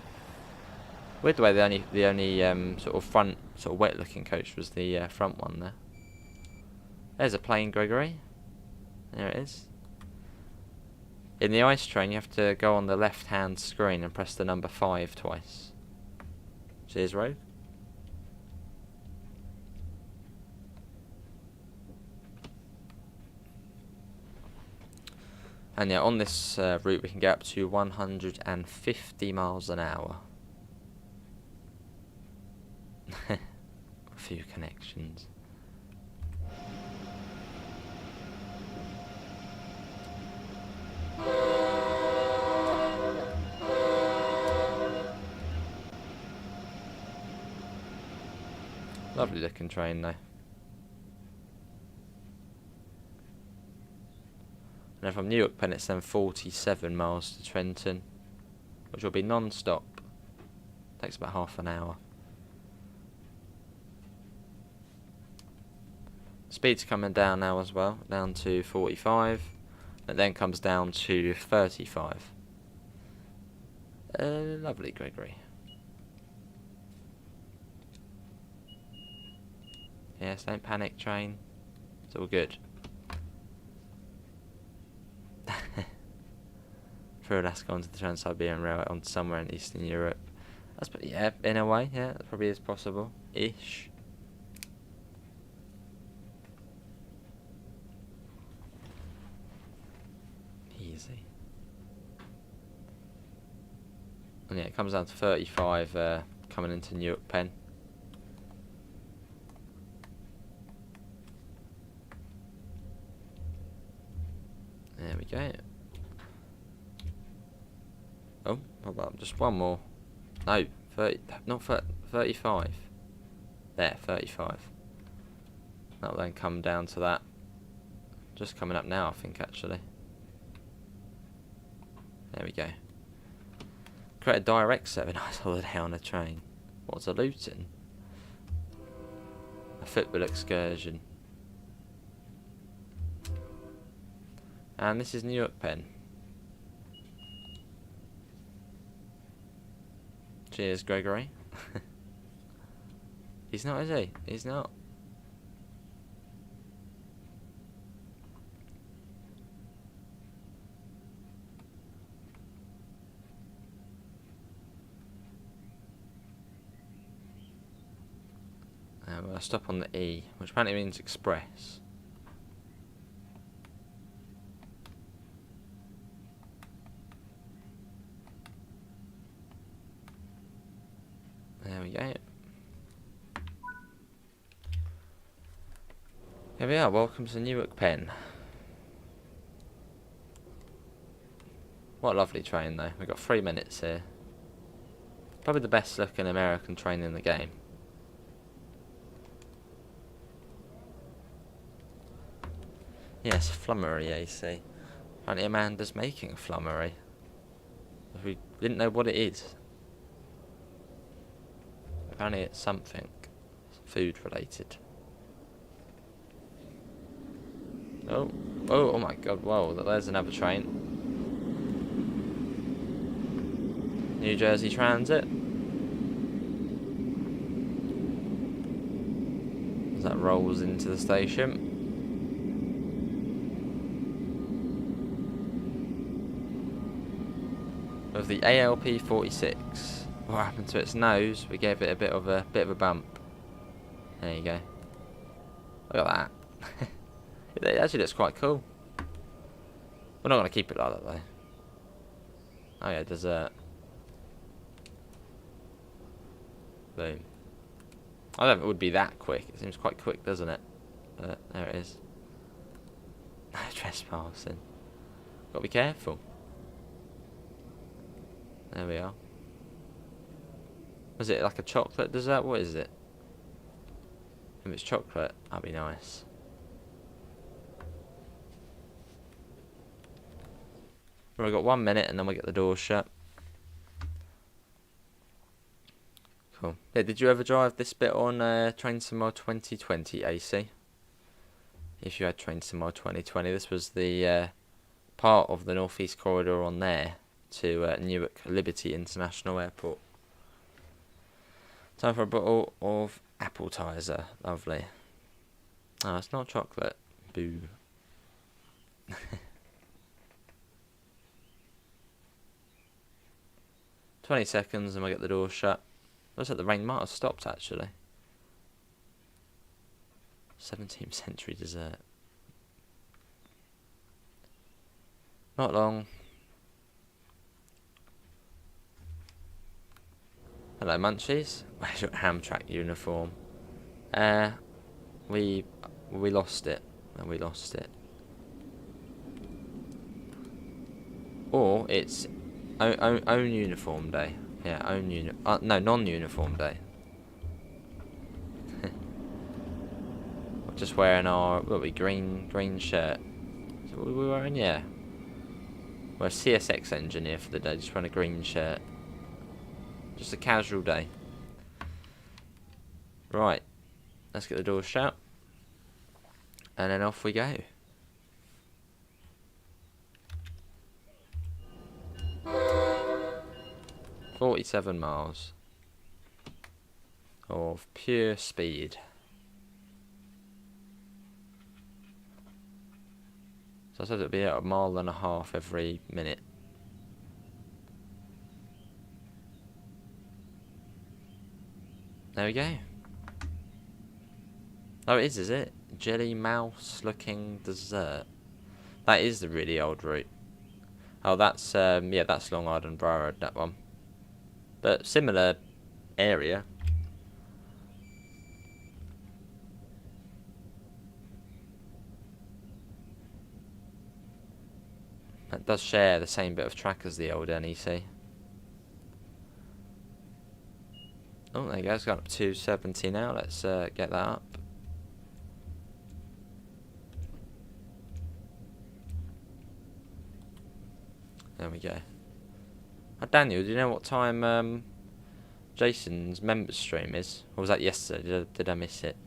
Speaker 1: Weird the way the only sort of front, sort of wet-looking coach was the front one there. There's a plane, Gregory. There it is. In the ice train, you have to go on the left-hand screen and press the number 5 twice. Cheers, Rogue. And yeah, on this route we can get up to 150 miles an hour. A few connections. Lovely looking train though. And from Newark Penn it's then 47 miles to Trenton, which will be non-stop. Takes about half an hour. Speed's coming down now as well, down to 45. It then comes down to 35. Lovely, Gregory. Yes, don't panic, train. It's all good. Through Alaska onto the Trans-Siberian Railway onto somewhere in Eastern Europe. That's, yeah, in a way, yeah, that probably is possible. Ish. Easy. And yeah, it comes down to 35 coming into Newark Penn. There we go. Oh, what about just one more? No, 30, not 30, 35. There, 35. That'll then come down to that. Just coming up now, I think, actually. There we go. Create a direct 7-night holiday on a train. What's a Luton? A football excursion. And this is New York Penn. Cheers, Gregory. He's not, is he? He's not. I'll stop on the E, which apparently means express. There we go. Here we are, welcome to Newark Penn. What a lovely train though, we've got 3 minutes here. Probably the best looking American train in the game. Yes, flummery AC. Apparently Amanda's making a flummery. We didn't know what it is. Apparently it's something food related. Oh, oh my god, whoa, there's another train. New Jersey Transit. As that rolls into the station. Of the ALP 46. What happened to its nose? We gave it a bit of a bump. There you go. Look at that. It actually looks quite cool. We're not going to keep it like that though. Oh yeah, dessert. Boom. I don't think it would be that quick. It seems quite quick, doesn't it? But there it is. Trespassing. Got to be careful. There we are. Was it like a chocolate dessert? What is it? If it's chocolate, that'd be nice. We've got 1 minute and then we get the doors shut. Cool. Yeah, did you ever drive this bit on Train Sim 2020 AC? If you had Train Sim 2020, this was the part of the Northeast Corridor on there to Newark Liberty International Airport. Time for a bottle of appetizer. Lovely. Oh, it's not chocolate. Boo. 20 seconds and we'll get the door shut. Looks like the rain might have stopped actually. 17th century dessert. Not long. Hello Munchies. Where's your Amtrak uniform? We lost it. We lost it. Or it's own uniform day. Yeah, own no, non-uniform day. We're just wearing our green shirt. Is that what we were wearing? Yeah. We're a CSX engineer for the day, just wearing a green shirt. Just a casual day. Right. Let's get the door shut. And then off we go. $47 miles of pure speed. So I said it'd be at 1.5 miles every minute. There we go. Oh, it is it? Jelly mouse looking dessert. That is the really old route. Oh, that's yeah, that's Long Island Railroad, that one. But similar area. does share the same bit of track as the old NEC. Oh, there you go. It's got up to 70 now. Let's get that up. There we go. Daniel, do you know what time Jason's members stream is? Or was that yesterday? Did I miss it?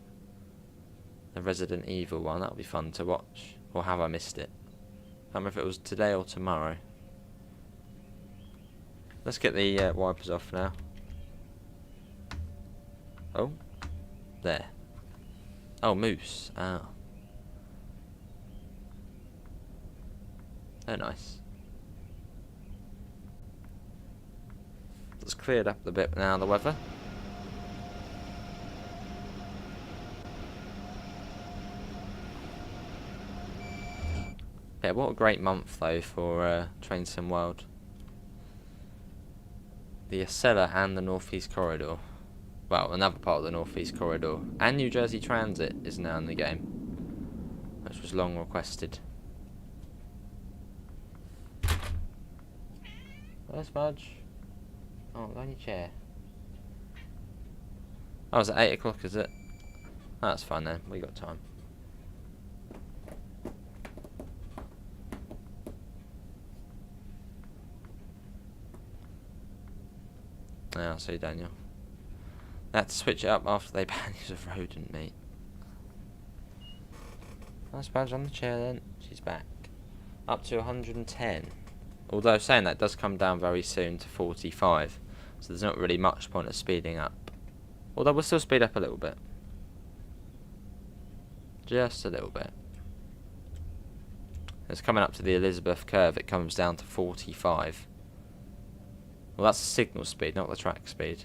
Speaker 1: The Resident Evil one. That'll be fun to watch. Or have I missed it? I can't remember if it was today or tomorrow. Let's get the wipers off now. Oh. There. Oh, moose. Ah. Oh, nice. It's cleared up a bit now, the weather. Yeah, what a great month though for Trenton World. The Acela and the North East Corridor. Well, another part of the North East Corridor. And New Jersey Transit is now in the game, which was long requested. Where's Budge? Oh, go on your chair. Oh, it's at 8 o'clock, is it? Oh, that's fine then, we got time. Yeah, I'll see Daniel. They had to switch it up after they banned use of rodent meat. Nice Badge on the chair then. She's back. Up to 110. Although saying that does come down very soon to 45. So there's not really much point of speeding up. Although we'll still speed up a little bit. Just a little bit. It's coming up to the Elizabeth curve. It comes down to 45. Well, that's the signal speed, not the track speed.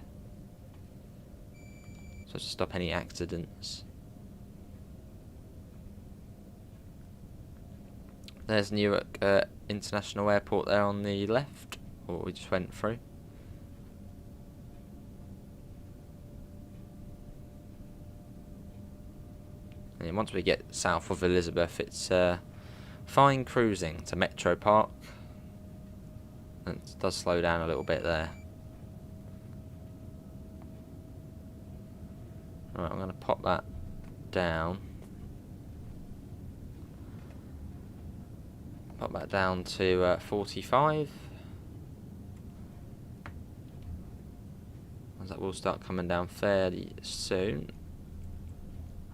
Speaker 1: So to stop any accidents. There's Newark International Airport there on the left, or we just went through. And once we get south of Elizabeth, it's fine cruising to Metro Park. And it does slow down a little bit there. Alright, I'm going to pop that down. Pop that down to 45. As that will start coming down fairly soon.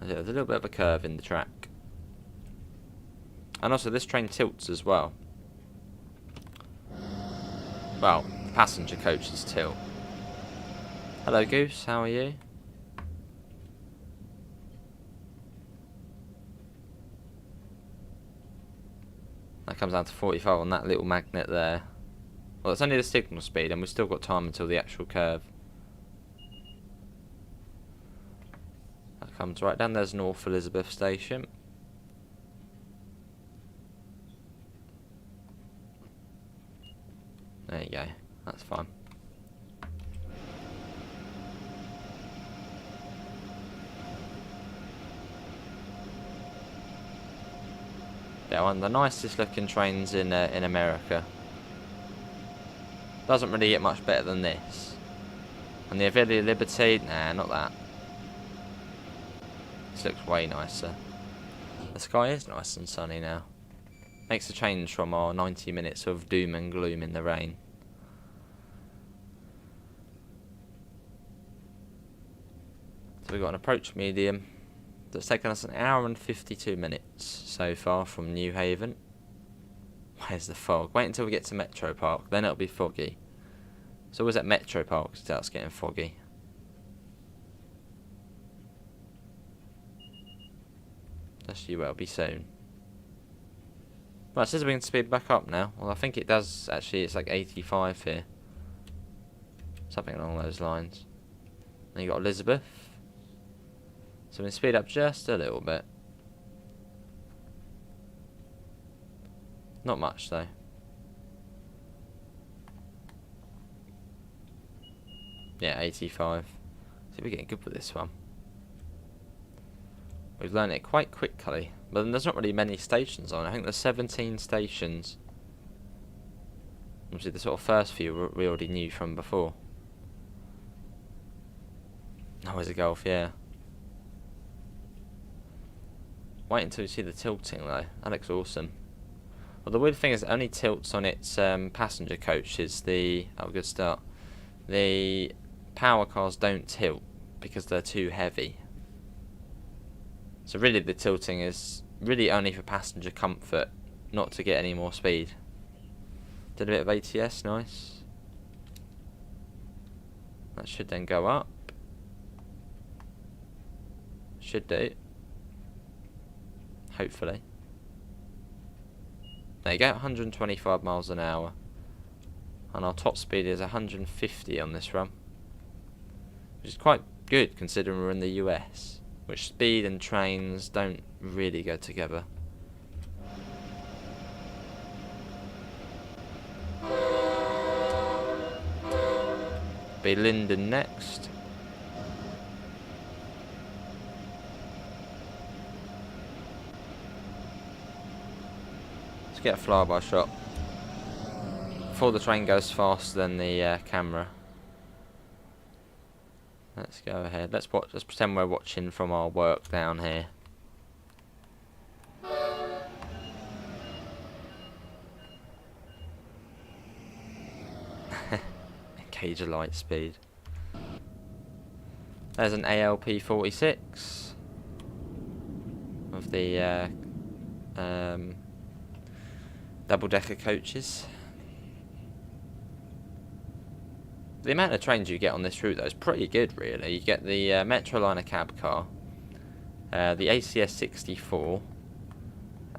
Speaker 1: There's a little bit of a curve in the track. And also this train tilts as well. Well, the passenger coaches tilt. Hello Goose, how are you? That comes down to 45 on that little magnet there. Well, it's only the signal speed and we've still got time until the actual curve. That comes right down. There's North Elizabeth Station. There you go. That's fine. Yeah, one of the nicest looking trains in America. Doesn't really get much better than this. And the Avila Liberty, nah, not that. This looks way nicer. The sky is nice and sunny now. Makes a change from our 90 minutes of doom and gloom in the rain. So we've got an approach medium that's taken us 1 hour and 52 minutes so far from New Haven. Where's the fog? Wait until we get to Metro Park, then it'll be foggy. It's always at Metro Park it starts getting foggy. That's you will be soon. Right, it says we can speed back up now. Well, I think it does actually. It's like 85 here. Something along those lines. Then you got Elizabeth. So we can speed up just a little bit. Not much though. Yeah, 85. See, we're getting good with this one. We've learned it quite quickly. But then there's not really many stations on it. I think there's 17 stations Obviously the sort of first few we already knew from before. Oh, there's a Golf, yeah. Wait until you see the tilting though, that looks awesome. Well, the weird thing is it only tilts on its passenger coaches. Oh, good start. The power cars don't tilt because they're too heavy. So really the tilting is really only for passenger comfort, not to get any more speed. Did a bit of ATS, nice. That should then go up. Should do. Hopefully. There you go, 125 miles an hour. And our top speed is 150 on this run. Which is quite good considering we're in the US. Which speed and trains don't really go together. Be Linden next. Let's get a flyby shot before the train goes faster than the camera. Let's go ahead. Let's pretend we're watching from our work down here. Gauge of light speed. There's an ALP 46 of the double-decker coaches. The amount of trains you get on this route though is pretty good really. You get the Metroliner cab car, the ACS 64,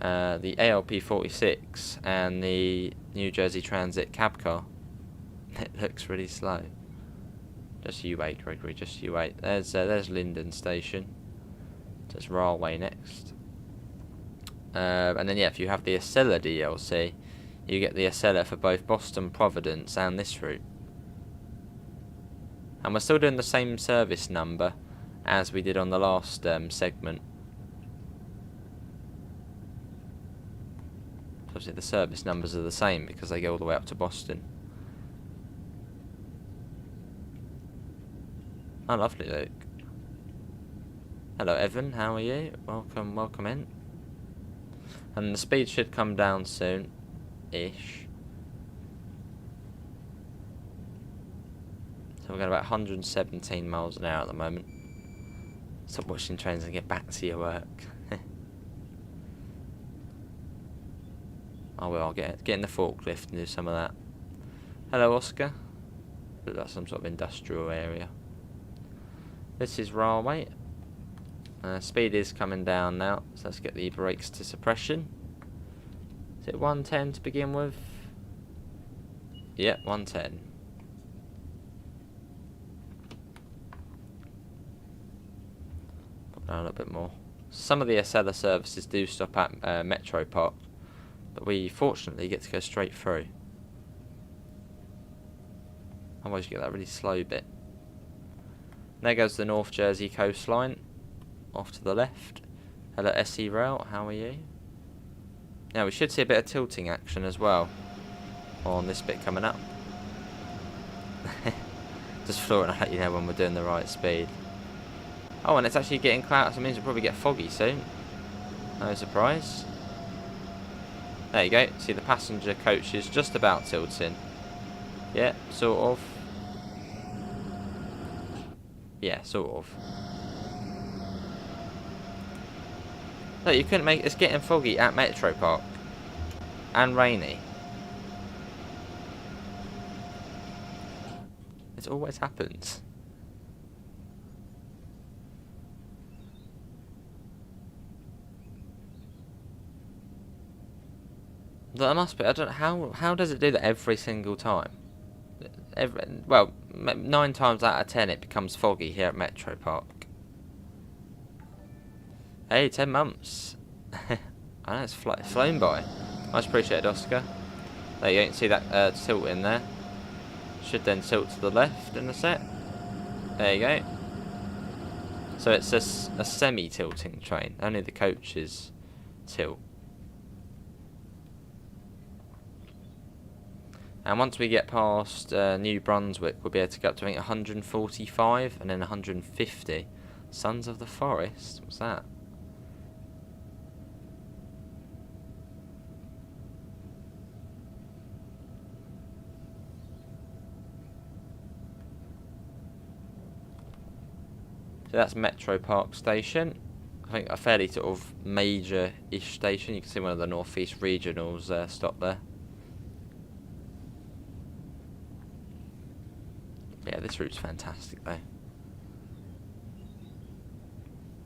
Speaker 1: the ALP 46 and the New Jersey Transit cab car. It looks really slow. Just you wait, Gregory, just you wait. There's Linden Station. There's Railway next. And then yeah, if you have the Acela DLC, you get the Acela for both Boston Providence and this route. And we're still doing the same service number as we did on the last segment. Obviously the service numbers are the same because they go all the way up to Boston. Oh, lovely, Luke. Hello, Evan. How are you? Welcome, welcome in. And the speed should come down soon-ish. So we're going about 117 miles an hour at the moment. Stop watching trains and get back to your work. Oh well, I'll get in the forklift and do some of that. Hello, Oscar. Look like some sort of industrial area. This is Railway. Speed is coming down now, so let's get the brakes to suppression. Is it 110 to begin with? Yep, 110. Put down a little bit more. Some of the Acela services do stop at Metro Park, but we fortunately get to go straight through. Otherwise you get that really slow bit. There goes the North Jersey coastline, off to the left. Hello SE Rail, how are you? Now we should see a bit of tilting action as well on this bit coming up. Just thought I'd let you know when we're doing the right speed. Oh, and it's actually getting clouds, so it means we'll probably get foggy soon. No surprise. There you go, see the passenger coach is just about tilting. Yeah, sort of. Yeah, sort of. No, you couldn't make it's getting foggy at Metro Park. And rainy. It always happens. That must be. I don't know how does it do that every single time? Well, 9 times out of 10 it becomes foggy here at Metro Park. Hey, 10 months. I know it's flown by. Much appreciated, Oscar. There you go, you can see that tilt in there. Should then tilt to the left in a sec. There you go. So it's a semi-tilting train. Only the coaches tilt. And once we get past New Brunswick, we'll be able to go up to, I think, 145 and then 150. Sons of the Forest? What's that? So that's Metro Park Station. I think a fairly sort of major-ish station. You can see one of the North East Regionals stop there. Yeah, this route's fantastic though.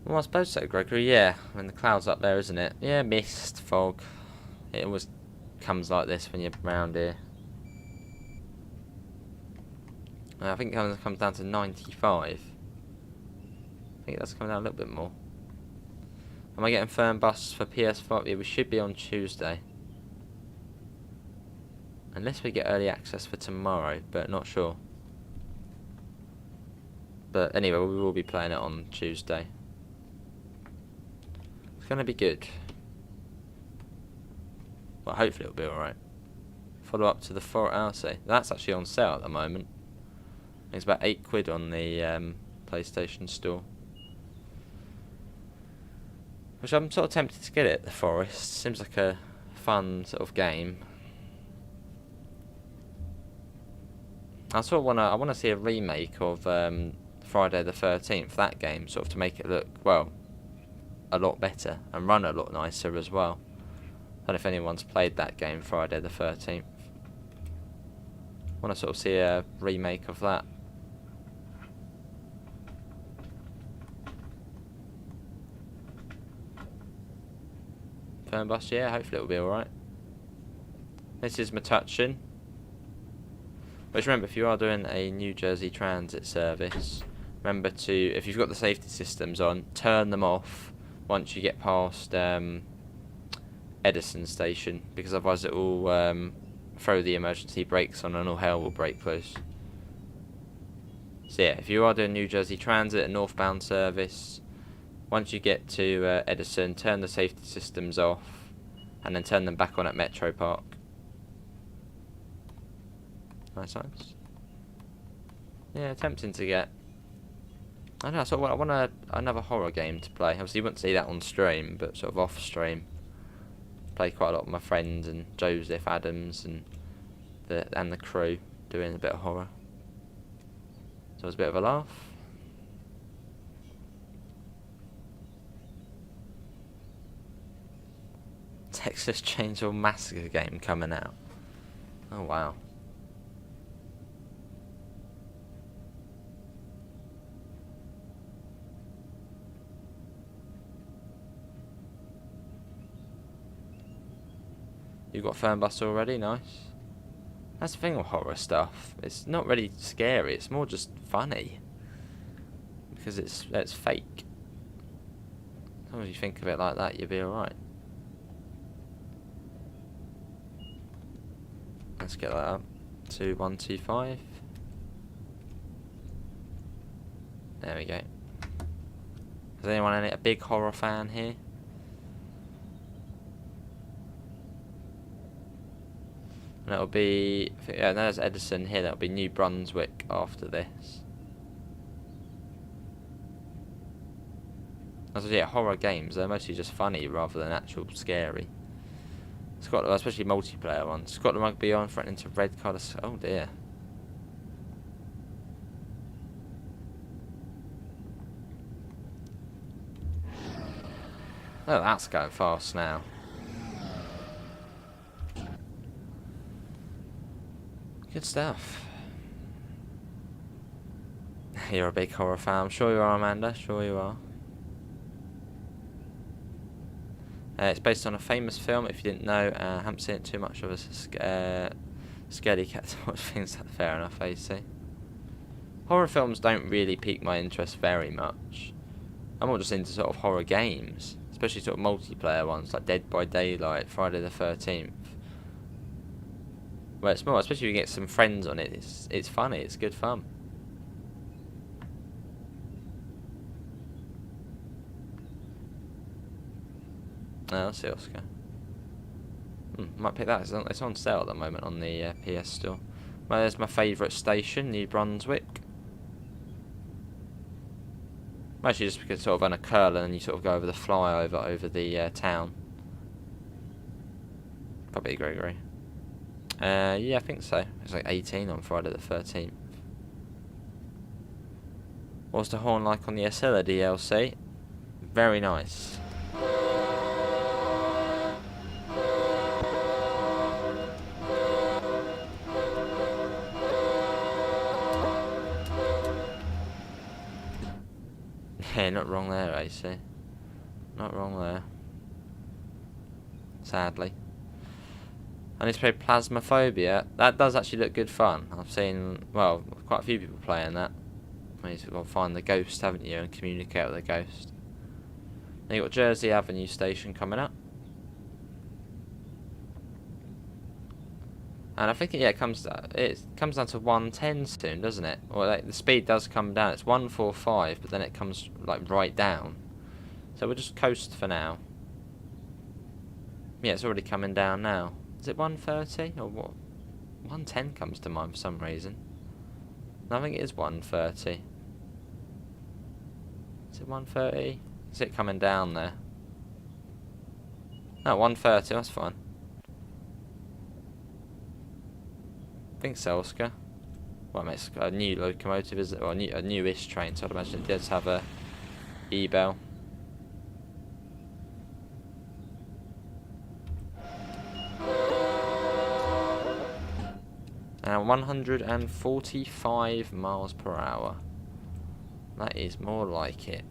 Speaker 1: Well, I suppose so, Gregory, yeah. I mean, the cloud's up there, isn't it? Yeah, mist, fog. It always comes like this when you're around here. I think it comes down to 95. I think that's coming down a little bit more. Am I getting firm bus for PS5? Yeah, we should be on Tuesday. Unless we get early access for tomorrow, but not sure. But anyway, we will be playing it on Tuesday. It's going to be good. Well, hopefully it'll be alright. Follow up to the 4-hour say. That's actually on sale at the moment. It's about £8 on the PlayStation Store. Which I'm sort of tempted to get it, The Forest. Seems like a fun sort of game. I sort of I want to see a remake of Friday the 13th, that game, sort of to make it look, well, a lot better and run a lot nicer as well. I don't know if anyone's played that game, Friday the 13th. I want to sort of see a remake of that. Fernbus, yeah, hopefully it'll be alright. This is Metuchen. Which, remember, if you are doing a New Jersey Transit service, remember to, if you've got the safety systems on, turn them off once you get past Edison Station, because otherwise it will throw the emergency brakes on and all hell will break loose. So yeah, if you are doing New Jersey Transit, a northbound service, once you get to Edison, turn the safety systems off and then turn them back on at Metro Park. Nice. Yeah, tempting to get. I don't know, I want another horror game to play. Obviously you wouldn't see that on stream, but sort of off stream. Play quite a lot with my friends and Joseph Adams and the crew doing a bit of horror. So it was a bit of a laugh. Texas Chainsaw Massacre game coming out. Oh wow. You've got Fernbus already, nice. That's the thing with horror stuff. It's not really scary, it's more just funny. Because it's fake. As long as you think of it like that, you'll be alright. Let's get that up to 125. There we go. Is anyone a big horror fan here? And it'll be, yeah, there's Edison here, that'll be New Brunswick after this. As I say, horror games, they're mostly just funny rather than actual scary. Scotland, especially multiplayer ones. Scotland Rugby on, threatening to red card. Oh dear. Oh, that's going fast now. Good stuff. You're a big horror fan. I'm sure you are, Amanda. Sure you are. It's based on a famous film. If you didn't know, I haven't seen it too much of a scaredy cat to watch things. Fair enough, AC. Horror films don't really pique my interest very much. I'm more just into sort of horror games, especially sort of multiplayer ones like Dead by Daylight, Friday the 13th. Where it's more, especially if you get some friends on it, it's funny, it's good fun. Oh, I'll see Oscar. Might pick that. It's on sale at the moment on the PS store. Well, there's my favourite station, New Brunswick. Actually, just because it's sort of on a curl and you sort of go over the flyover over the town. Probably Gregory. Yeah, I think so. It's like 18 on Friday the 13th. What's the horn like on the Acela DLC? Very nice. Yeah, not wrong there, AC. Not wrong there. Sadly. I need to play Plasmophobia. That does actually look good fun. I've seen, well, quite a few people playing that. You need to find the ghost, haven't you, and communicate with the ghost. Then you've got Jersey Avenue Station coming up. And I think it comes down to 110 soon, doesn't it? Or like, the speed does come down. It's 145, but then it comes like right down. So we'll just coast for now. Yeah, it's already coming down now. Is it 130 or what? 110 comes to mind for some reason. No, I think it is 130. Is it 130? Is it coming down there? No, 130. That's fine. I think so, Oscar. Well, it's got a new locomotive, is it? Or a newish train, so I'd imagine it does have a E-bell. And 145 miles per hour. That is more like it.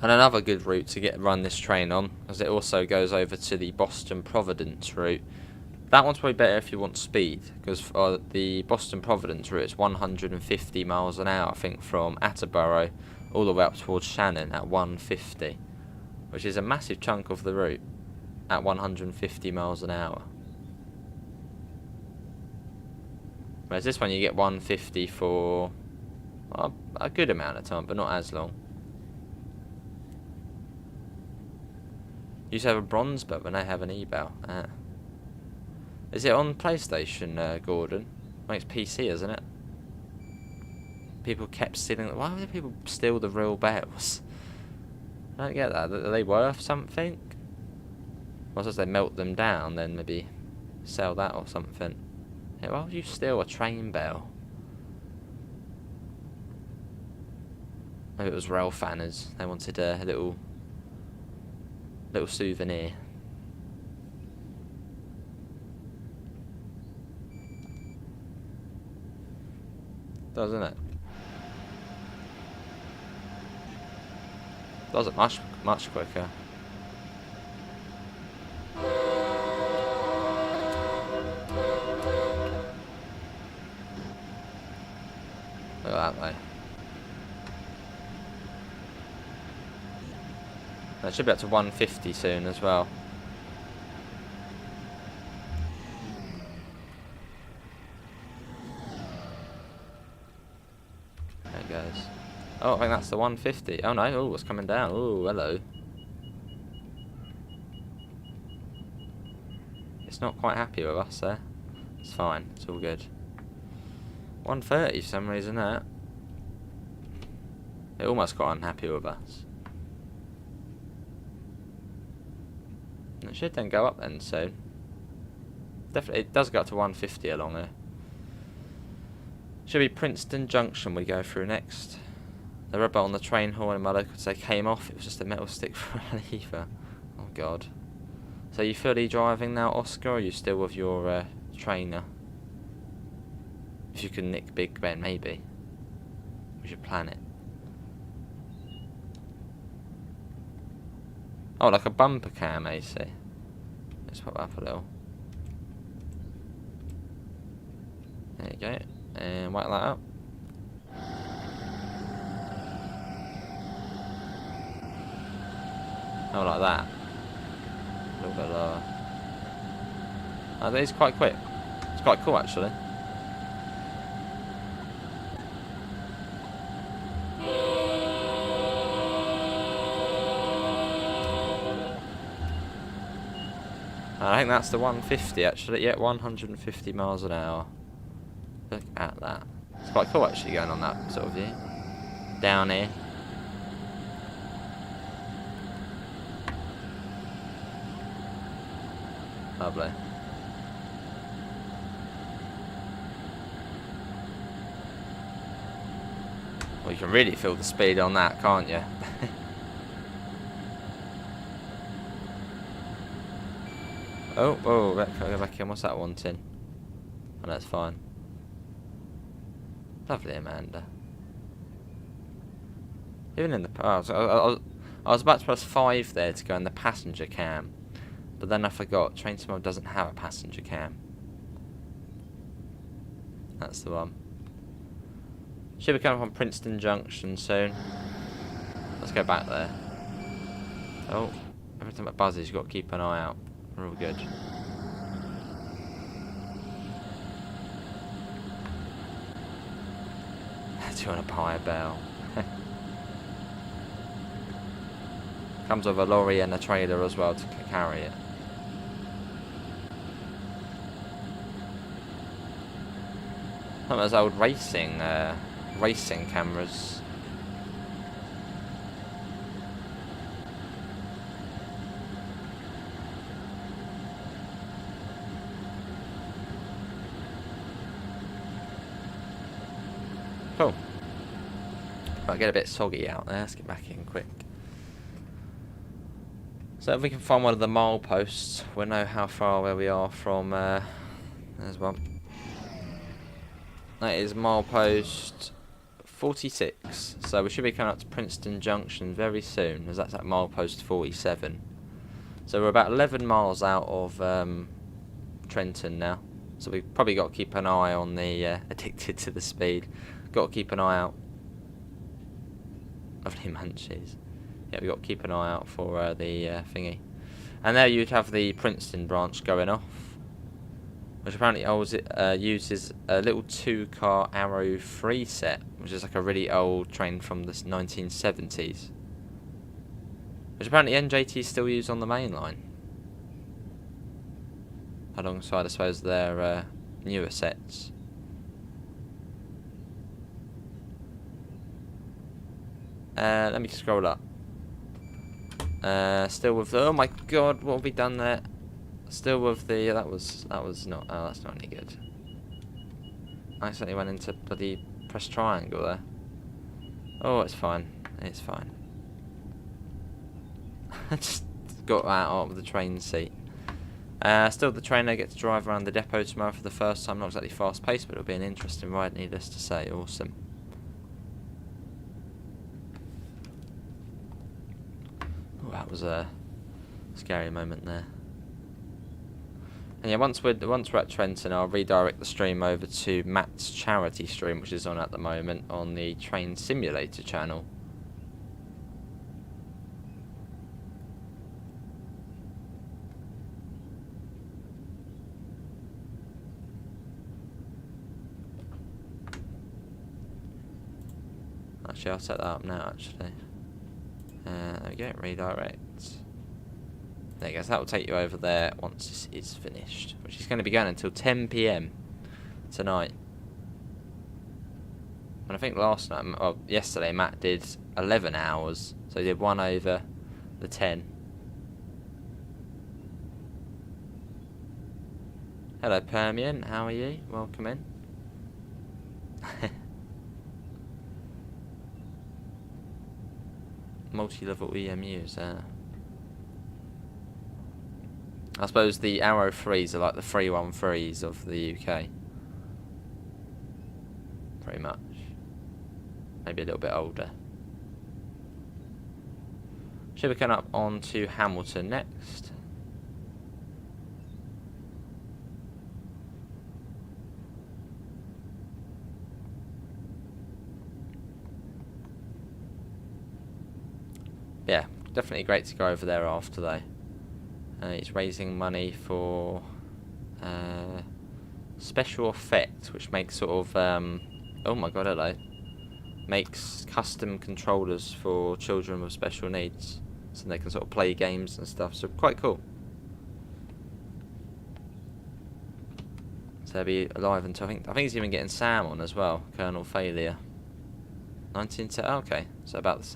Speaker 1: And another good route to run this train on, as it also goes over to the Boston Providence route. That one's probably better if you want speed, because for the Boston Providence route it's 150 miles an hour, I think, from Attleboro all the way up towards Shannon at 150, which is a massive chunk of the route at 150 miles an hour. Whereas this one you get 150 for a good amount of time, but not as long. You used to have a bronze belt, but now have an E-bell. Is it on PlayStation, Gordon? I think it's PC, isn't it? People kept stealing. Why would people steal the real bells? I don't get that. Are they worth something? Well, as they melt them down, then maybe sell that or something. Yeah, why would you steal a train bell? Maybe it was rail fanners. They wanted a little souvenir. Doesn't it? Does it much quicker. Look at that way. That should be up to 150 soon as well. There it goes. Oh, I think that's the 150. Oh no, oh, it's coming down. Oh, hello. It's not quite happy with us there. It's fine, it's all good. 130 for some reason, that. It almost got unhappy with us. It should then go up then, so definitely it does go up to 150 along there. Should be Princeton Junction we go through next. The red belt on the train horn in my local say came off. It was just a metal stick for a lever. Oh god. So you fully driving now, Oscar, or are you still with your trainer? If you can nick Big Ben, maybe. We should plan it. Oh, like a bumper cam, AC. Let's pop up a little. There you go. And whack that up. Oh, like that. A little bit lower. Oh, that is quite quick. It's quite cool, actually. I think that's the 150 actually. Yeah, 150 miles an hour. Look at that. It's quite cool actually going on that sort of view. Down here. Lovely. Well, you can really feel the speed on that, can't you? oh, let's go back in. What's that wanting? Oh, that's fine. Lovely, Amanda. Even in the past, I was about to press 5 there to go in the passenger cam, but then I forgot. Trenton doesn't have a passenger cam. That's the one. Should be coming from Princeton Junction soon. Let's go back there. Oh, every time it buzzes, you've got to keep an eye out. We're all good. Do you want to buy a bell? Comes with a lorry and a trailer as well to carry it. Some of those old racing cameras. Cool. Might get a bit soggy out there. Let's get back in quick. So if we can find one of the mileposts, we'll know how far away we are from. There's one. That is milepost 46. So we should be coming up to Princeton Junction very soon, as that's at milepost 47. So we're about 11 miles out of Trenton now. So we've probably got to keep an eye on the addicted to the speed. Got to keep an eye out. Lovely munchies. Yeah, we've got to keep an eye out for the thingy. And there you'd have the Princeton branch going off, which apparently uses a little 2-car Arrow 3 set, which is like a really old train from the 1970s. Which apparently NJT still use on the main line. Alongside, I suppose, their newer sets. Let me scroll up. Still with the, oh my god, what have we done there? Still with the, that was not, oh, that's not any good. I accidentally went into bloody press triangle there. Oh, it's fine. It's fine. I just got out of the train seat. Still the trainer gets to drive around the depot tomorrow for the first time. Not exactly fast paced, but it'll be an interesting ride, needless to say. Awesome. Oh, that was a scary moment there. And yeah, once we're at Trenton, I'll redirect the stream over to Matt's charity stream, which is on at the moment on the Train Simulator channel. Actually, I'll set that up now, actually. There we go, redirect. There you go, so that will take you over there once this is finished, which is going to be going until 10 PM tonight. And I think last night, well, yesterday, Matt did 11 hours, so he did 1 over the 10. Hello, Permian, how are you? Welcome in. Multi-level EMUs, I suppose the Arrow 3s are like the 313s of the UK. Pretty much. Maybe a little bit older. Should we come up on to Hamilton next? Yeah, definitely great to go over there after though. It's raising money for Special Effect, which makes sort of oh my god, hello, makes custom controllers for children with special needs, so they can sort of play games and stuff. So quite cool. So he'll be alive until I think he's even getting Sam on as well. Colonel Failure. 19 to okay, so about the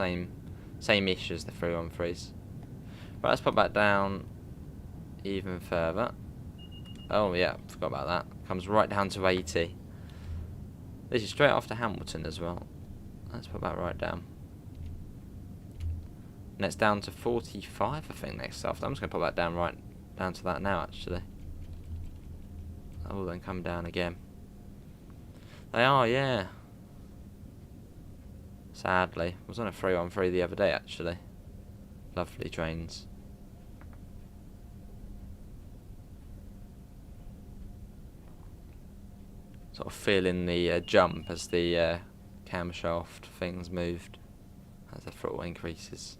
Speaker 1: same-ish as the 313s. Right, let's pop that down even further. Oh yeah, forgot about that. Comes right down to 80. This is straight after Hamilton as well. Let's put that right down. And it's down to 45, I think, next after. I'm just going to put that down right down to that now, actually. That will then come down again. They are, yeah. Sadly. I was on a 313 the other day, actually. Lovely trains. Sort of feeling the jump as the camshaft things moved as the throttle increases.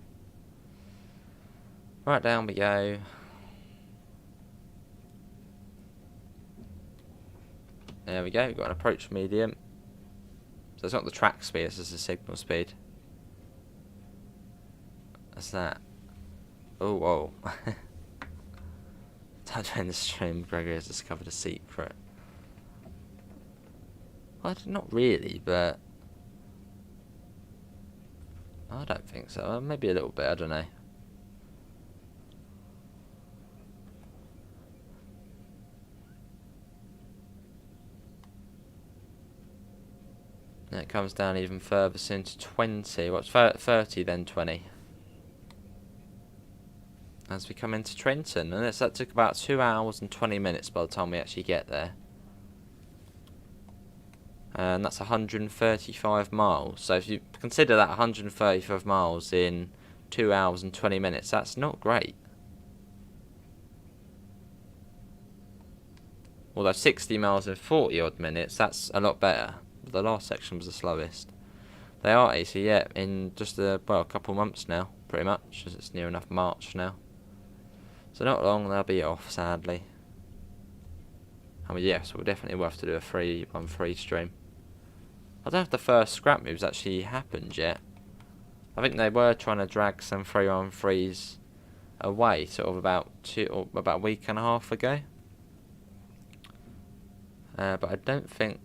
Speaker 1: Right, down we go. There we go, we've got an approach medium. So it's not the track speed, it's just the signal speed. That's that. Oh, whoa. Touching the stream, Gregory has discovered a secret. Well, not really, but I don't think so. Maybe a little bit, I don't know. And it comes down even further soon to 20. What's 30 then 20? As we come into Trenton, and that took about 2 hours and 20 minutes by the time we actually get there. And that's 135 miles. So if you consider that 135 miles in 2 hours and 20 minutes, that's not great. Although 60 miles in 40 odd minutes, that's a lot better. But the last section was the slowest. They are AC, yeah, in just a couple months now, pretty much, as it's near enough March now. So not long, they'll be off, sadly. I mean, yes, we'll definitely have to do a 313 stream. I don't know if the first scrap moves actually happened yet. I think they were trying to drag some 313s away, sort of about a week and a half ago. But I don't think.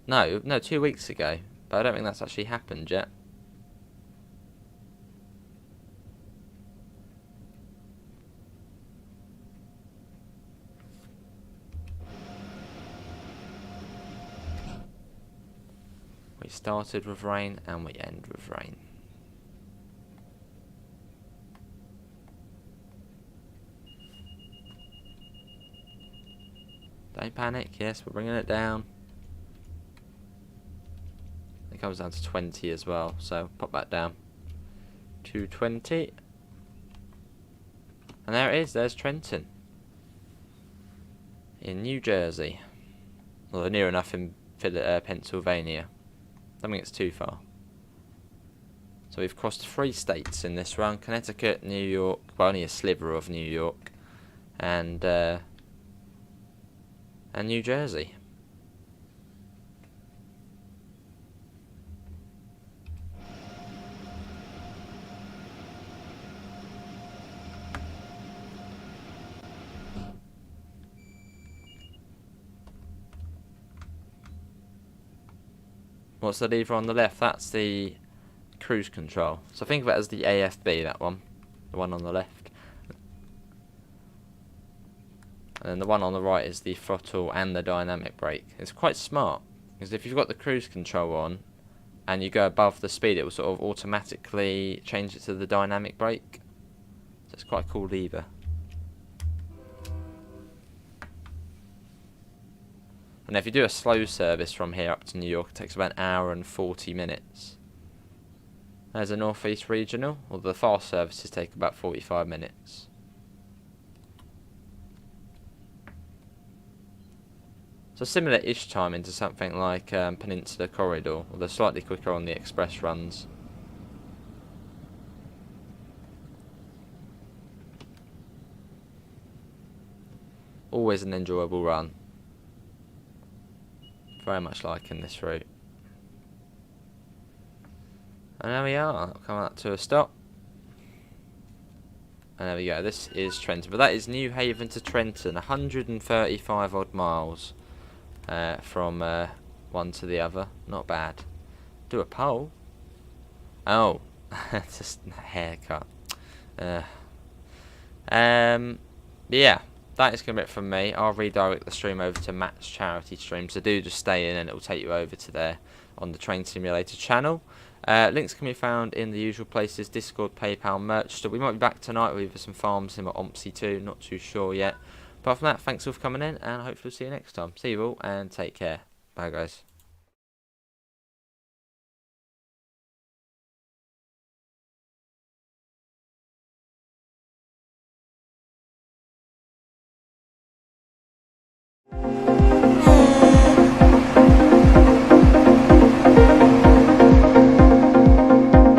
Speaker 1: No, 2 weeks ago. But I don't think that's actually happened yet. We started with rain and we end with rain. Don't panic, yes, we're bringing it down. It comes down to 20 as well, so pop that down to 20. And there it is, there's Trenton. In New Jersey. Well, near enough in Pennsylvania. I don't think it's too far. So we've crossed 3 states in this run. Connecticut, New York, well, only a sliver of New York, and New Jersey. What's the lever on the left? That's the cruise control. So think of it as the AFB, that one. The one on the left. And then the one on the right is the throttle and the dynamic brake. It's quite smart, because if you've got the cruise control on, and you go above the speed, it will sort of automatically change it to the dynamic brake. So it's quite a cool lever. And if you do a slow service from here up to New York, it takes about 1 hour and 40 minutes. There's a Northeast Regional, although the fast services take about 45 minutes. So similar-ish timing to something like Peninsula Corridor, although slightly quicker on the express runs. Always an enjoyable run. Very much liking this route. And there we are, coming up to a stop. And there we go. This is Trenton. But that is New Haven to Trenton. 135 odd miles from one to the other. Not bad. Do a poll. Oh. Just a haircut. Yeah. That is going to be it from me. I'll redirect the stream over to Matt's charity stream. So do just stay in and it will take you over to there on the Train Simulator channel. Links can be found in the usual places: Discord, PayPal, merch store. We might be back tonight with either some farm sim or OMSI too, not too sure yet. Apart from that, thanks all for coming in, and hopefully we'll see you next time. See you all, and take care. Bye guys.